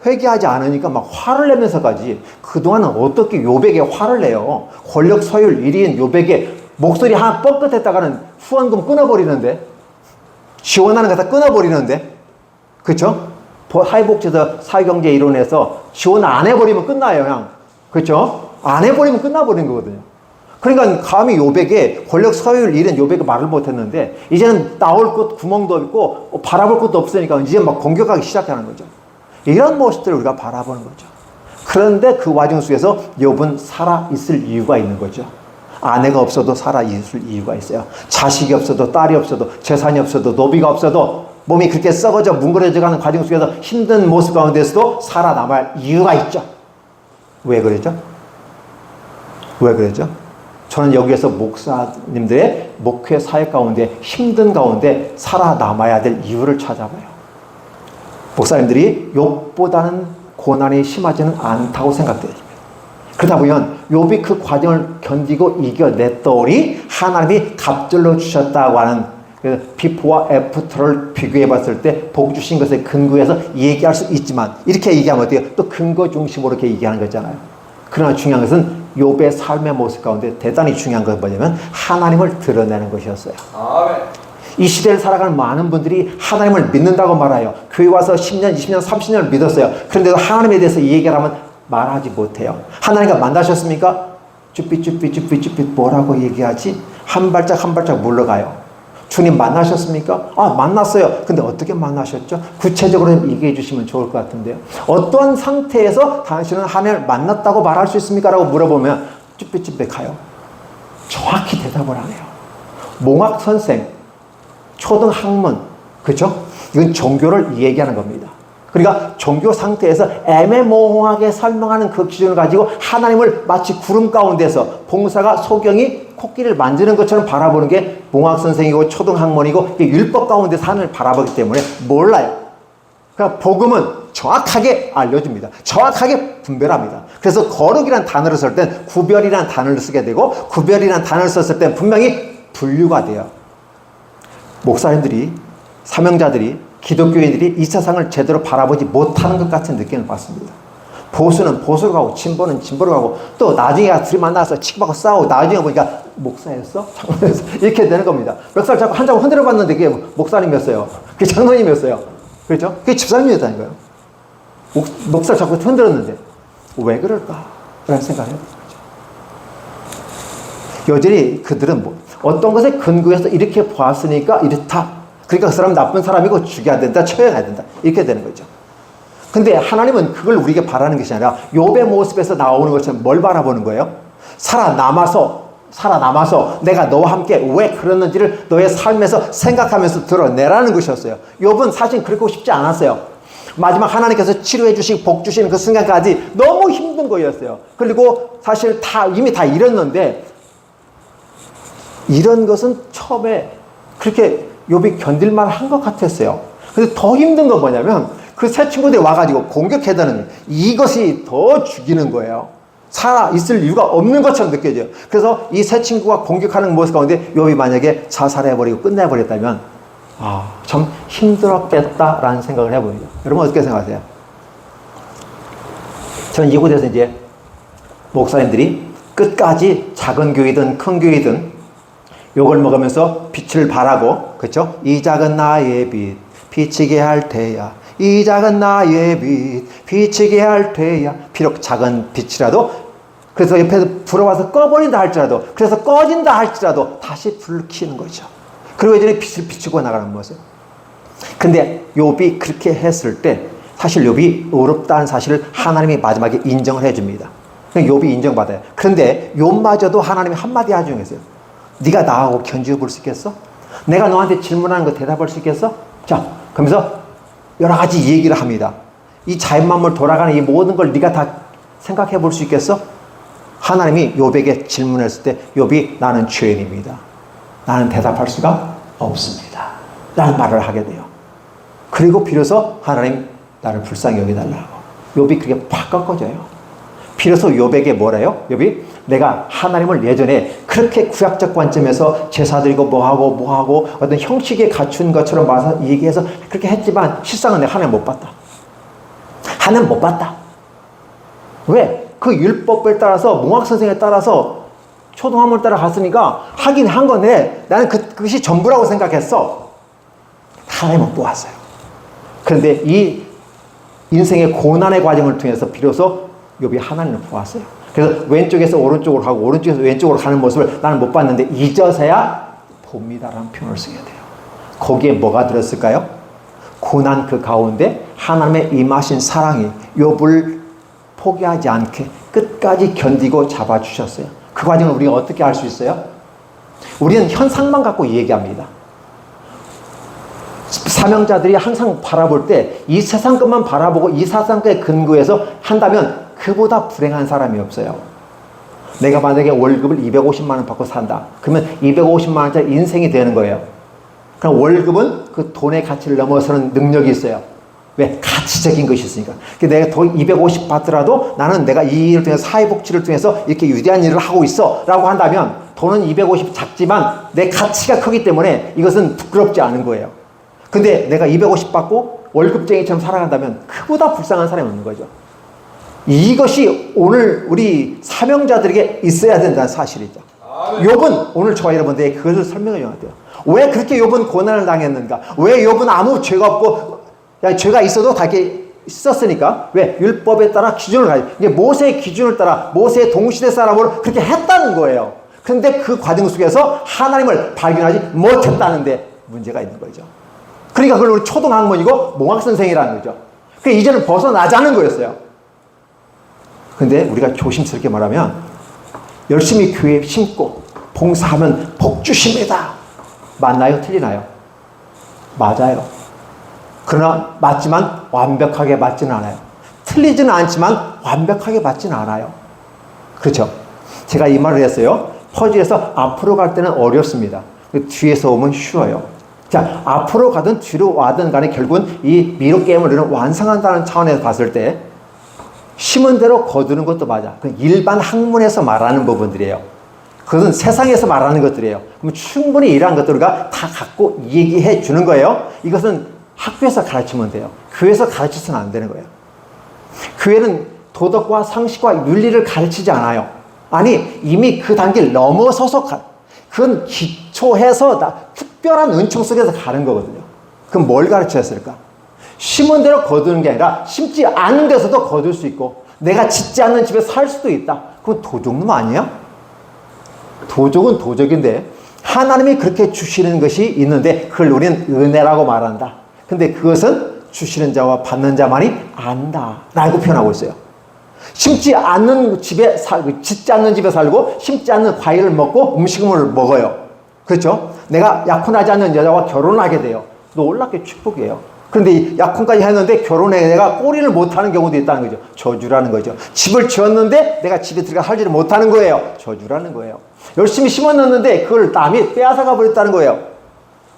회개하지 않으니까 막 화를 내면서까지, 그동안은 어떻게 욥에게 화를 내요? 권력 소유를 1위인 욥에게 목소리 하나 뻥끗했다가는 후원금 끊어버리는데, 지원하는 거 다 끊어버리는데, 그렇죠? 사회복지에서 사회경제 이론에서 지원 안 해버리면 끝나요, 그냥. 그렇죠? 안 해버리면 끝나버리는 거거든요. 그러니까 감히 욥에게 권력 소유를 잃은 욥에게 말을 못했는데, 이제는 나올 곳 구멍도 없고 바라볼 곳도 없으니까 이제 막 공격하기 시작하는 거죠. 이런 모습들을 우리가 바라보는 거죠. 그런데 그 와중 속에서 욥은 살아있을 이유가 있는 거죠. 아내가 없어도 살아있을 이유가 있어요. 자식이 없어도, 딸이 없어도, 재산이 없어도, 노비가 없어도, 몸이 그렇게 썩어져 뭉그러져가는 과정 속에서 힘든 모습 가운데서도 살아남을 이유가 있죠. 왜 그러죠? 왜 그러죠? 저는 여기에서 목사님들의 목회 사역 가운데, 힘든 가운데 살아남아야 될 이유를 찾아봐요. 목사님들이 욥보다는 고난이 심하지는 않다고 생각됩니다. 그러다 보면 욥이 그 과정을 견디고 이겨냈더니 하나님이 갑절로 주셨다고 하는 그래서 before와 after를 비교해 봤을 때 복 주신 것에 근거해서 얘기할 수 있지만 이렇게 얘기하면 어때요? 또 근거 중심으로 이렇게 얘기하는 거잖아요. 그러나 중요한 것은 욥의 삶의 모습 가운데 대단히 중요한 건 뭐냐면 하나님을 드러내는 것이었어요. 아멘. 이 시대를 살아가는 많은 분들이 하나님을 믿는다고 말해요. 교회 와서 10년, 20년, 30년을 믿었어요. 그런데도 하나님에 대해서 이 얘기를 하면 말하지 못해요. 하나님과 만나셨습니까? 쭈삣 뭐라고 얘기하지? 한 발짝 한 발짝 물러가요. 주님 만나셨습니까? 아, 만났어요. 근데 어떻게 만나셨죠? 구체적으로 얘기해 주시면 좋을 것 같은데요. 어떠한 상태에서 당신은 하나님을 만났다고 말할 수 있습니까? 라고 물어보면 쭈삣가요. 정확히 대답을 안 해요. 몽학 선생, 초등 학문, 그렇죠? 이건 종교를 얘기하는 겁니다. 그러니까 종교 상태에서 애매모호하게 설명하는 그 기준을 가지고 하나님을 마치 구름 가운데서 봉사가 소경이 코끼리를 만지는 것처럼 바라보는 게 몽학 선생이고 초등 학문이고 율법 가운데서 하나님을 바라보기 때문에 몰라요. 그러니까 복음은 정확하게 알려줍니다. 정확하게 분별합니다. 그래서 거룩이라는 단어를 쓸 땐 구별이라는 단어를 쓰게 되고 구별이라는 단어를 썼을 땐 분명히 분류가 돼요. 목사님들이, 사명자들이, 기독교인들이 이 세상을 제대로 바라보지 못하는 것 같은 느낌을 받습니다. 보수는 보수로 가고 진보는 진보로 가고 또 나중에 둘이 만나서 치고받고 싸우고 나중에 보니까 목사였어? 장로였어? 이렇게 되는 겁니다. 멱살 잡고 한 장 흔들어 봤는데 그게 목사님이었어요. 그게 장로님이었어요. 그렇죠? 그게 집사님이었다니까요. 목살 잡고 흔들었는데 왜 그럴까? 라는 생각을 해보는 거죠. 여전히 그들은 어떤 것에 근거해서 이렇게 보았으니까 이렇다. 그러니까 그 사람 나쁜 사람이고 죽여야 된다, 처형해야 된다. 이렇게 되는 거죠. 근데 하나님은 그걸 우리에게 바라는 것이 아니라 욥의 모습에서 나오는 것처럼 뭘 바라보는 거예요? 살아남아서 내가 너와 함께 왜 그랬는지를 너의 삶에서 생각하면서 드러내라는 것이었어요. 욥은 사실 그렇고 싶지 않았어요. 마지막 하나님께서 치료해 주시고 복 주시는 그 순간까지 너무 힘든 거였어요. 그리고 사실 이미 다 잃었는데 이런 것은 처음에 그렇게 욥이 견딜만 한 것 같았어요. 근데 더 힘든 건 뭐냐면 그 세 친구들이 와가지고 공격해대는 이것이 더 죽이는 거예요. 살아있을 이유가 없는 것처럼 느껴져요. 그래서 이 세 친구가 공격하는 모습 가운데 욥이 만약에 자살해버리고 끝내버렸다면 참 힘들었겠다라는 생각을 해봅니다. 여러분 어떻게 생각하세요? 저는 이곳에서 이제 목사님들이 끝까지 작은 교회든 큰 교회든 욕을 먹으면서 빛을 발하고, 그렇죠? 이 작은 나의 빛 비치게 할 테야. 이 작은 나의 빛 비치게 할 테야. 비록 작은 빛이라도, 그래서 옆에서 불어와서 꺼버린다 할지라도, 그래서 꺼진다 할지라도 다시 불을 켜는 거죠. 그리고 이제 빛을 비추고 나가는 모습. 근데 욥이 그렇게 했을 때 사실 욥이 어렵다는 사실을 하나님이 마지막에 인정을 해줍니다. 욥이 인정받아요. 그런데 욥마저도 하나님이 한마디 하중했어요. 네가 나하고 견주어 볼 수 있겠어? 내가 너한테 질문하는 거 대답할 수 있겠어? 자, 그러면서 여러 가지 얘기를 합니다. 이 자연만물 돌아가는 이 모든 걸 네가 다 생각해 볼 수 있겠어? 하나님이 욥에게 질문했을 때 욥이 나는 죄인입니다. 나는 대답할 수가 없습니다. 라는 말을 하게 돼요. 그리고 비로소 하나님 나를 불쌍히 여겨달라고. 욥이 그게 팍 꺾어져요. 비로소 욥에게 뭐래요? 욥이 내가 하나님을 예전에 그렇게 구약적 관점에서 제사 드리고 뭐하고 어떤 형식에 갖춘 것처럼 와서 얘기해서 그렇게 했지만 실상은 내가 하나님 못 봤다. 하나님 못 봤다. 왜? 그 율법을 따라서 몽학 선생에 따라서 초등학문을 따라 갔으니까 하긴 한 건데 나는 그것이 전부라고 생각했어. 하나님 못 보았어요. 그런데 이 인생의 고난의 과정을 통해서 비로소 욥이 하나님을 보았어요. 그래서 왼쪽에서 오른쪽으로 가고 오른쪽에서 왼쪽으로 가는 모습을 나는 못 봤는데 이제서야 봅니다라는 표현을 쓰게 돼요. 거기에 뭐가 들었을까요? 고난 그 가운데 하나님의 임하신 사랑이 욥을 포기하지 않게 끝까지 견디고 잡아주셨어요. 그 과정을 우리가 어떻게 알 수 있어요? 우리는 현상만 갖고 얘기합니다. 사명자들이 항상 바라볼 때 이 세상 것만 바라보고 이 세상 것에 근거해서 한다면 그보다 불행한 사람이 없어요. 내가 만약에 월급을 250만 원 받고 산다. 그러면 250만 원짜리 인생이 되는 거예요. 그럼 월급은 그 돈의 가치를 넘어서는 능력이 있어요. 왜? 가치적인 것이 있으니까. 내가 더 250 받더라도 나는 내가 이 일을 통해서 사회복지를 통해서 이렇게 위대한 일을 하고 있어 라고 한다면 돈은 250 작지만 내 가치가 크기 때문에 이것은 부끄럽지 않은 거예요. 근데 내가 250 받고 월급쟁이처럼 살아간다면 그보다 불쌍한 사람이 없는 거죠. 이것이 오늘 우리 사명자들에게 있어야 된다는 사실이죠. 욥은 오늘 저와 여러분들에게 그것을 설명해 줘야 돼요. 왜 그렇게 욥은 고난을 당했는가? 왜 욥은 아무 죄가 없고, 죄가 있어도 다 이렇게 있었으니까? 왜? 율법에 따라 기준을 가지고, 이게 모세의 기준을 따라 모세의 동시대 사람으로 그렇게 했다는 거예요. 근데 그 과정 속에서 하나님을 발견하지 못했다는데 문제가 있는 거죠. 그러니까 그걸 우리 초등학문이고 몽학선생이라는 거죠. 그러니까 이제는 벗어나자는 거였어요. 근데 우리가 조심스럽게 말하면 열심히 교회에 심고 봉사하면 복 주십니다. 맞나요? 틀리나요? 맞아요. 그러나 맞지만 완벽하게 맞지는 않아요. 틀리지는 않지만 완벽하게 맞지는 않아요. 그렇죠? 제가 이 말을 했어요. 퍼즐에서 앞으로 갈 때는 어렵습니다. 뒤에서 오면 쉬워요. 자, 앞으로 가든 뒤로 와든 간에 결국은 이 미로 게임을 우리는 완성한다는 차원에서 봤을 때 심은 대로 거두는 것도 맞아. 그 일반 학문에서 말하는 부분들이에요. 그것은 세상에서 말하는 것들이에요. 그럼 충분히 이러한 것들을 다 갖고 얘기해 주는 거예요. 이것은 학교에서 가르치면 돼요. 교회에서 가르쳐서는 안 되는 거예요. 교회는 도덕과 상식과 윤리를 가르치지 않아요. 아니, 이미 그 단계를 넘어서서 그건 기초해서 특별한 은총 속에서 가는 거거든요. 그럼 뭘 가르쳤을까? 심은 대로 거두는 게 아니라 심지 않은 데서도 거둘 수 있고 내가 짓지 않는 집에 살 수도 있다. 그건 도적놈 아니야? 도적은 도적인데 하나님이 그렇게 주시는 것이 있는데 그걸 우리는 은혜라고 말한다. 근데 그것은 주시는 자와 받는 자만이 안다 라고 표현하고 있어요. 심지 않는 집에 살고 짓지 않는 집에 살고 심지 않는 과일을 먹고 음식을 먹어요. 그렇죠? 내가 약혼하지 않는 여자와 결혼을 하게 돼요. 놀랍게 축복이에요. 그런데 약혼까지 했는데 결혼에 내가 꼬리를 못하는 경우도 있다는 거죠. 저주라는 거죠. 집을 지었는데 내가 집에 들어가 살지를 못하는 거예요. 저주라는 거예요. 열심히 심어놨는데 그걸 남이 빼앗아가 버렸다는 거예요.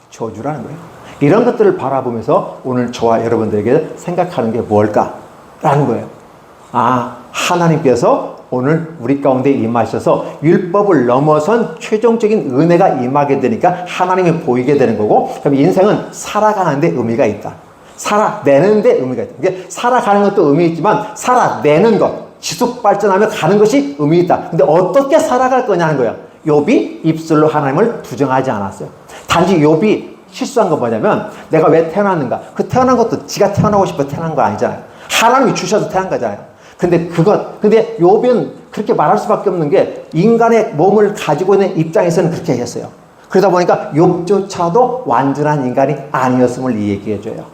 저주라는 거예요. 이런 것들을 바라보면서 오늘 저와 여러분들에게 생각하는 게 뭘까라는 거예요. 아, 하나님께서 오늘 우리 가운데 임하셔서 율법을 넘어선 최종적인 은혜가 임하게 되니까 하나님이 보이게 되는 거고, 그럼 인생은 살아가는 데 의미가 있다. 살아내는 데 의미가 있다. 이게 살아가는 것도 의미 있지만 살아내는 것, 지속 발전하며 가는 것이 의미 있다. 근데 어떻게 살아갈 거냐는 거야. 욥이 입술로 하나님을 부정하지 않았어요. 단지 욥이 실수한 건 뭐냐면 내가 왜 태어났는가? 그 태어난 것도 지가 태어나고 싶어 태어난 거 아니잖아요. 하나님이 주셔서 태어난 거잖아요. 근데 욥은 그렇게 말할 수밖에 없는 게 인간의 몸을 가지고 있는 입장에서는 그렇게 했어요. 그러다 보니까 욥조차도 완전한 인간이 아니었음을 얘기해줘요.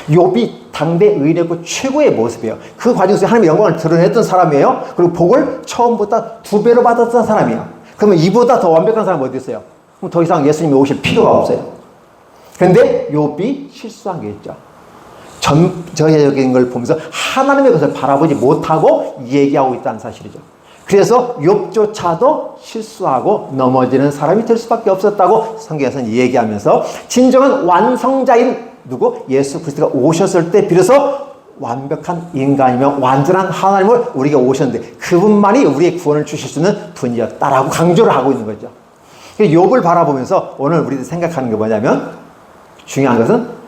욥이 당대 의인이었고 최고의 모습이에요. 그 과정에서 하나님의 영광을 드러냈던 사람이에요. 그리고 복을 처음보다 2배로 받았던 사람이에요. 그러면 이보다 더 완벽한 사람은 어디 있어요? 그럼 더 이상 예수님이 오실 필요가 없어요. 그런데 욥이 실수한 게 있죠. 전적인 걸 보면서 하나님의 것을 바라보지 못하고 얘기하고 있다는 사실이죠. 그래서 욥조차도 실수하고 넘어지는 사람이 될 수밖에 없었다고 성경에서는 얘기하면서 진정한 완성자인 누구? 예수 그리스도가 오셨을 때 비로소 완벽한 인간이며 완전한 하나님을 우리에게 오셨는데 그분만이 우리의 구원을 주실 수 있는 분이었다라고 강조를 하고 있는 거죠. 욥을 바라보면서 오늘 우리들이 생각하는 게 뭐냐면 중요한 것은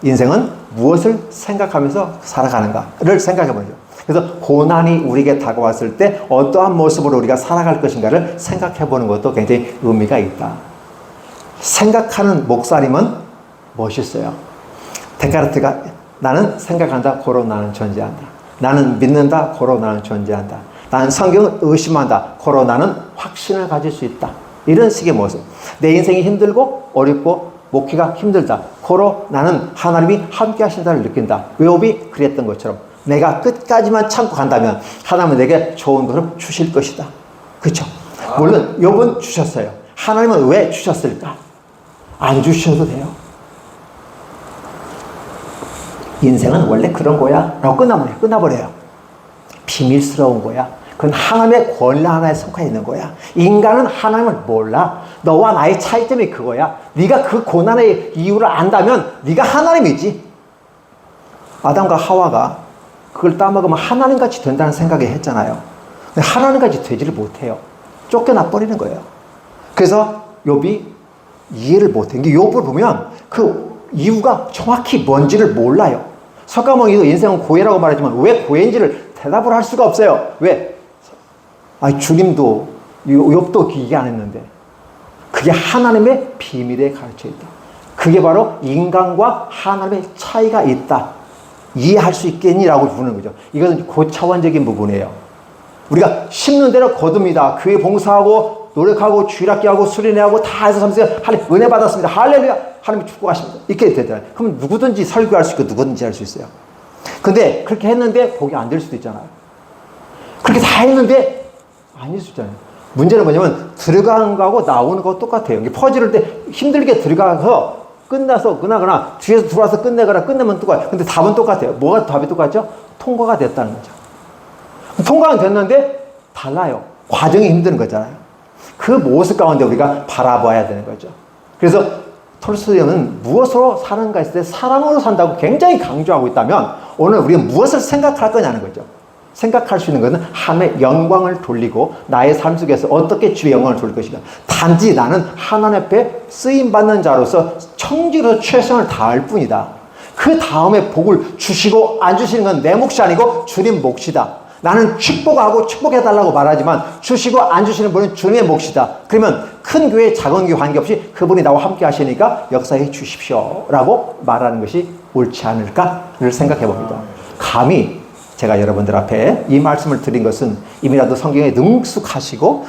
인생은 무엇을 생각하면서 살아가는가를 생각해 보죠. 그래서 고난이 우리에게 다가왔을 때 어떠한 모습으로 우리가 살아갈 것인가를 생각해 보는 것도 굉장히 의미가 있다. 생각하는 목사님은 멋있어요. 데카르트가 나는 생각한다, 고로 나는 존재한다. 나는 믿는다, 고로 나는 존재한다. 나는 성경을 의심한다, 고로 나는 확신을 가질 수 있다. 이런 식의 모습. 내 인생이 힘들고 어렵고 목회가 힘들다. 고로 나는 하나님이 함께 하신다를 느낀다. 욥이 그랬던 것처럼 내가 끝까지만 참고 간다면 하나님은 내게 좋은 것을 주실 것이다. 그렇죠? 물론 욥은 주셨어요. 하나님은 왜 주셨을까? 안 주셔도 돼요. 인생은 원래 그런 거야 라고 끝나버려요. 비밀스러운 거야. 그건 하나님의 권리 하나에 속해 있는 거야. 인간은 하나님을 몰라. 너와 나의 차이점이 그거야. 네가 그 고난의 이유를 안다면 네가 하나님이지. 아담과 하와가 그걸 따먹으면 하나님같이 된다는 생각을 했잖아요. 근데 하나님같이 되지를 못해요. 쫓겨나 버리는 거예요. 그래서 욥이 이해를 못한 게, 욥을 보면 그 이유가 정확히 뭔지를 몰라요. 석가모니도 인생은 고해라고 말하지만 왜 고해인지를 대답을 할 수가 없어요. 왜? 주님도 욥도 이해 안 했는데 그게 하나님의 비밀에 가르쳐 있다. 그게 바로 인간과 하나님의 차이가 있다. 이해할 수 있겠니라고 부르는 거죠. 이건 고차원적인 부분이에요. 우리가 심는 대로 거둡니다. 교회 봉사하고 노력하고 주일학교하고 수련회하고 다 해서 섬세요. 하나님 은혜 받았습니다. 할렐루야. 하나님 축복하십니다. 이렇게 되잖아요. 그럼 누구든지 설교할 수 있고 누구든지 할 수 있어요. 근데 그렇게 했는데 복이 안 될 수도 있잖아요. 그렇게 다 했는데 아닐 수 있잖아요. 문제는 뭐냐면 들어가는 거하고 나오는 거하고 똑같아요. 퍼즐을 때 힘들게 들어가서 끝나서 끝나거나 뒤에서 들어와서 끝내거나 끝내면 똑같아요. 근데 답은 똑같아요. 뭐가 답이 똑같죠? 통과가 됐다는 거죠. 통과는 됐는데 달라요. 과정이 힘든 거잖아요. 그 모습 가운데 우리가 바라봐야 되는 거죠. 그래서 톨스토이는 무엇으로 사는가 했을 때 사랑으로 산다고 굉장히 강조하고 있다면 오늘 우리가 무엇을 생각할 거냐는 거죠. 생각할 수 있는 것은 하나님의 영광을 돌리고 나의 삶 속에서 어떻게 주의 영광을 돌릴 것인가. 단지 나는 하나님 앞에 쓰임받는 자로서 청지로 최선을 다할 뿐이다. 그 다음에 복을 주시고 안 주시는 건 내 몫이 아니고 주님 몫이다. 나는 축복하고 축복해달라고 말하지만 주시고 안 주시는 분은 주님의 몫이다. 그러면 큰 교회 작은 교회 관계없이 그분이 나와 함께 하시니까 역사해 주십시오 라고 말하는 것이 옳지 않을까를 생각해 봅니다. 감히 제가 여러분들 앞에 이 말씀을 드린 것은 이미라도 성경에 능숙하시고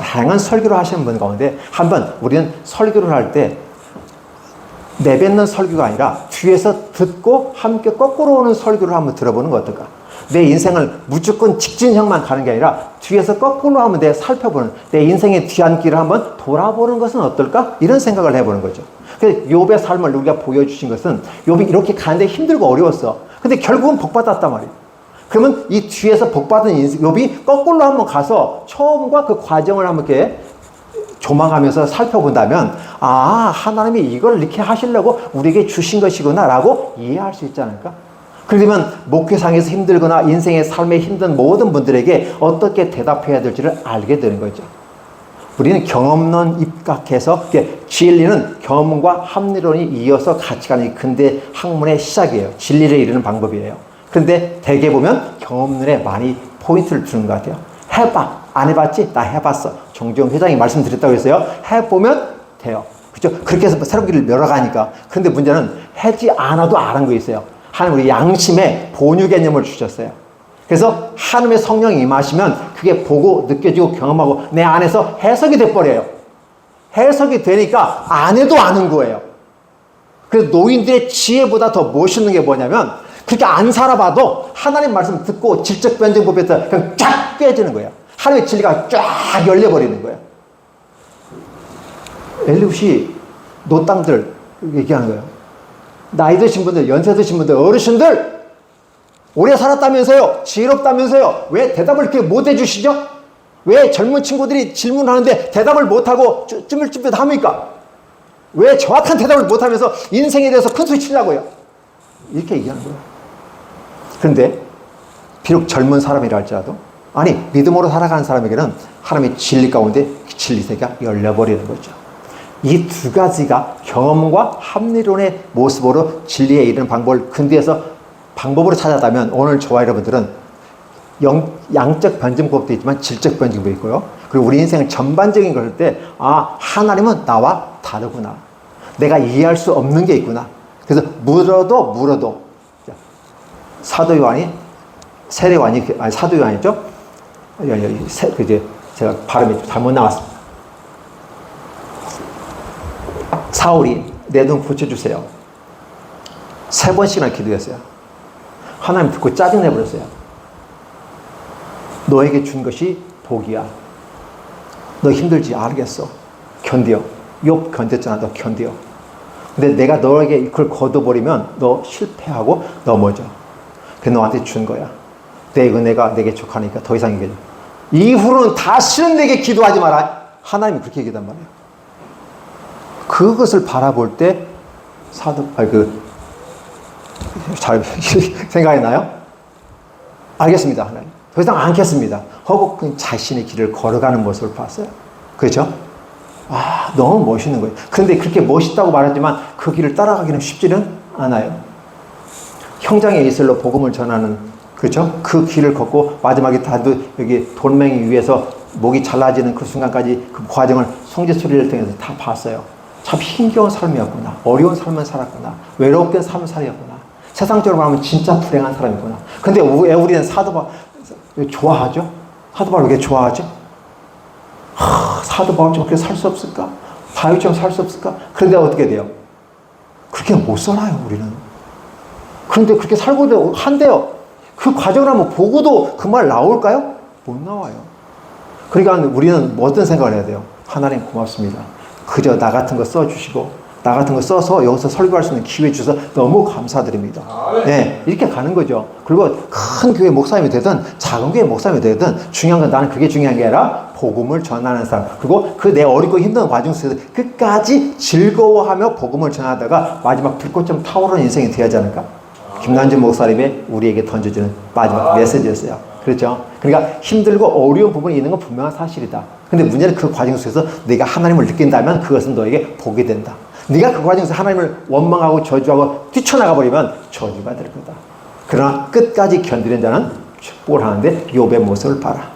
다양한 설교를 하시는 분 가운데 한번 우리는 설교를 할 때 내뱉는 설교가 아니라 뒤에서 듣고 함께 거꾸로 오는 설교를 한번 들어보는 거 어떨까? 내 인생을 무조건 직진형만 가는 게 아니라 뒤에서 거꾸로 한번 내가 살펴보는, 내 인생의 뒤안길을 한번 돌아보는 것은 어떨까? 이런 생각을 해보는 거죠. 그래서 욥의 삶을 우리가 보여주신 것은 욥이 이렇게 가는데 힘들고 어려웠어. 근데 결국은 복받았단 말이에요. 그러면 이 뒤에서 복받은 인생, 욥이 거꾸로 한번 가서 처음과 그 과정을 한번 이렇게 조망하면서 살펴본다면 하나님이 이걸 이렇게 하시려고 우리에게 주신 것이구나 라고 이해할 수 있지 않을까? 그러면 목회상에서 힘들거나 인생의 삶에 힘든 모든 분들에게 어떻게 대답해야 될지를 알게 되는 거죠. 우리는 경험론 입각해서 진리는 경험과 합리론이 이어서 같이 가는 이 근대 학문의 시작이에요. 진리를 이루는 방법이에요. 그런데 대개 보면 경험론에 많이 포인트를 두는 것 같아요. 해봐. 안 해봤지? 나 해봤어. 정주영 회장이 말씀드렸다고 했어요. 해보면 돼요. 그렇죠? 그렇게 해서 새로운 길을 열어가니까. 그런데 문제는 하지 않아도 아는 거 있어요. 하나님 우리 양심에 본유 개념을 주셨어요. 그래서 하나님의 성령이 임하시면 그게 보고 느껴지고 경험하고 내 안에서 해석이 돼버려요. 해석이 되니까 안 해도 아는 거예요. 그래서 노인들의 지혜보다 더 멋있는 게 뭐냐면 그렇게 안 살아봐도 하나님 말씀 듣고 질적 변증법에서 그냥 쫙 깨지는 거예요. 하나님의 진리가 쫙 열려버리는 거예요. 엘리훗이 노땅들 얘기하는 거예요. 나이 드신 분들, 연세 드신 분들, 어르신들 오래 살았다면서요? 지혜롭다면서요? 왜 대답을 이렇게 못 해주시죠? 왜 젊은 친구들이 질문하는데 대답을 못하고 쭈물쭈물 합니까? 왜 정확한 대답을 못하면서 인생에 대해서 큰 소리 치려고요? 이렇게 얘기하는 거예요. 그런데 비록 젊은 사람이라 할지라도 믿음으로 살아가는 사람에게는 하나님의 진리 가운데 진리 세계가 열려버리는 거죠. 이 두 가지가 경험과 합리론의 모습으로 진리에 이르는 방법을 근대에서 방법으로 찾았다면 오늘 저와 여러분들은 양적 변증법도 있지만 질적 변증법도 있고요. 그리고 우리 인생을 전반적인 걸 할 때 하나님은 나와 다르구나. 내가 이해할 수 없는 게 있구나. 그래서 물어도 사도 요한이 사도 요한이죠? 제가 발음이 잘못 나왔습니다. 사울이 내 눈 고쳐주세요. 3번씩이나 기도했어요. 하나님 듣고 짜증내버렸어요. 너에게 준 것이 복이야. 너 힘들지? 알겠어. 견뎌. 욥 견뎠잖아. 너 견뎌. 근데 내가 너에게 그걸 걷어버리면 너 실패하고 넘어져. 그래서 너한테 준 거야. 내 은혜가 내게 족하니까 더 이상 얘기해. 이후로는 다시는 내게 기도하지 마라. 하나님이 그렇게 얘기했단 말이에요. 그것을 바라볼 때 잘 생각이 나요? 알겠습니다, 하나님. 더 이상 않겠습니다 하고 그 자신의 길을 걸어가는 모습을 봤어요. 그렇죠? 너무 멋있는 거예요. 그런데 그렇게 멋있다고 말하지만 그 길을 따라가기는 쉽지는 않아요. 형장의 이슬로 복음을 전하는, 그렇죠? 그 길을 걷고 마지막에 다들 여기 돌멩이 위에서 목이 잘라지는 그 순간까지 그 과정을 송지 소리를 통해서 다 봤어요. 참 힘겨운 삶이었구나. 어려운 삶을 살았구나. 외롭게 삶을 살았구나. 세상적으로 말하면 진짜 불행한 사람이구나. 근데 왜 우리는 사도 바울 좋아하죠? 사도 바울 왜 좋아하죠? 사도 바울처럼 그렇게 살 수 없을까? 바울처럼 살 수 없을까? 그런데 어떻게 돼요? 그렇게 못 살아요, 우리는. 그런데 그렇게 살고도 한대요. 그 과정을 한번 보고도 그 말 나올까요? 못 나와요. 그러니까 우리는 어떤 생각을 해야 돼요? 하나님 고맙습니다. 그저 나 같은 거 써주시고 나 같은 거 써서 여기서 설교할 수 있는 기회 주셔서 너무 감사드립니다. 네, 이렇게 가는 거죠. 그리고 큰 교회 목사님이 되든 작은 교회 목사님이 되든 중요한 건 나는 그게 중요한 게 아니라 복음을 전하는 사람. 그리고 그 내 어렵고 힘든 과정 속에서 끝까지 즐거워하며 복음을 전하다가 마지막 불꽃처럼 타오르는 인생이 되어야지 않을까? 김난준 목사님의 우리에게 던져주는 마지막 메시지였어요. 그렇죠? 그러니까 힘들고 어려운 부분이 있는 건 분명한 사실이다. 근데 문제는 그 과정 속에서 네가 하나님을 느낀다면 그것은 너에게 복이 된다. 네가 그 과정에서 하나님을 원망하고 저주하고 뛰쳐나가 버리면 저주가 될 거다. 그러나 끝까지 견디는 자는 축복을 하는데 욥의 모습을 봐라.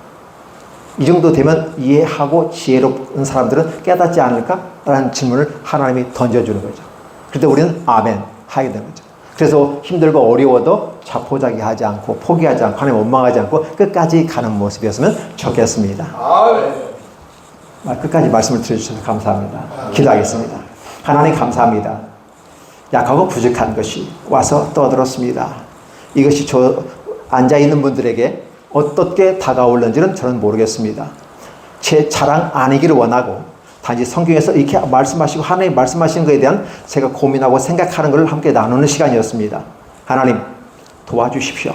이 정도 되면 이해하고 지혜로운 사람들은 깨닫지 않을까라는 질문을 하나님이 던져주는 거죠. 그때 우리는 아멘 하게 되는 거죠. 그래서 힘들고 어려워도 자포자기하지 않고 포기하지 않고 하나님 원망하지 않고 끝까지 가는 모습이었으면 좋겠습니다. 끝까지 말씀을 들어주셔서 감사합니다. 기도하겠습니다. 하나님 감사합니다. 약하고 부족한 것이 와서 떠들었습니다. 이것이 저 앉아있는 분들에게 어떻게 다가올는지는 저는 모르겠습니다. 제 자랑 아니기를 원하고 단지 성경에서 이렇게 말씀하시고 하나님 말씀하시는 것에 대한 제가 고민하고 생각하는 것을 함께 나누는 시간이었습니다. 하나님 도와주십시오.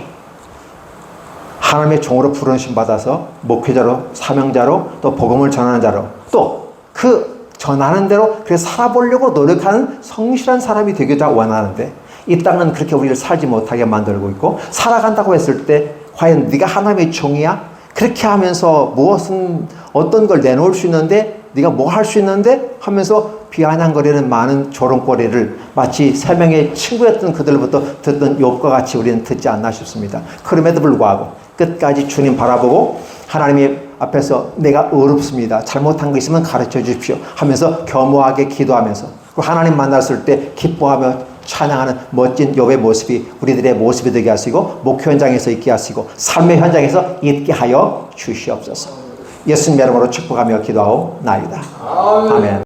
하나님의 종으로 부르심 받아서 목회자로 사명자로 또 복음을 전하는 자로 또 그 전하는 대로 그렇게 살아보려고 노력하는 성실한 사람이 되기도 원하는데 이 땅은 그렇게 우리를 살지 못하게 만들고 있고 살아간다고 했을 때 과연 네가 하나님의 종이야? 그렇게 하면서 무엇은 어떤 걸 내놓을 수 있는데 네가 뭐 할 수 있는데 하면서 비아냥거리는 많은 조롱거리를 마치 세 명의 친구였던 그들로부터 듣던 욥과 같이 우리는 듣지 않나 싶습니다. 그럼에도 불구하고 끝까지 주님 바라보고 하나님의 앞에서 내가 어렵습니다. 잘못한 거 있으면 가르쳐 주십시오 하면서 겸허하게 기도하면서 그리고 하나님 만났을 때 기뻐하며 찬양하는 멋진 욥의 모습이 우리들의 모습이 되게 하시고 목회 현장에서 있게 하시고 삶의 현장에서 있게 하여 주시옵소서. 예수님의 이름으로 축복하며 기도하옵나이다. 아멘.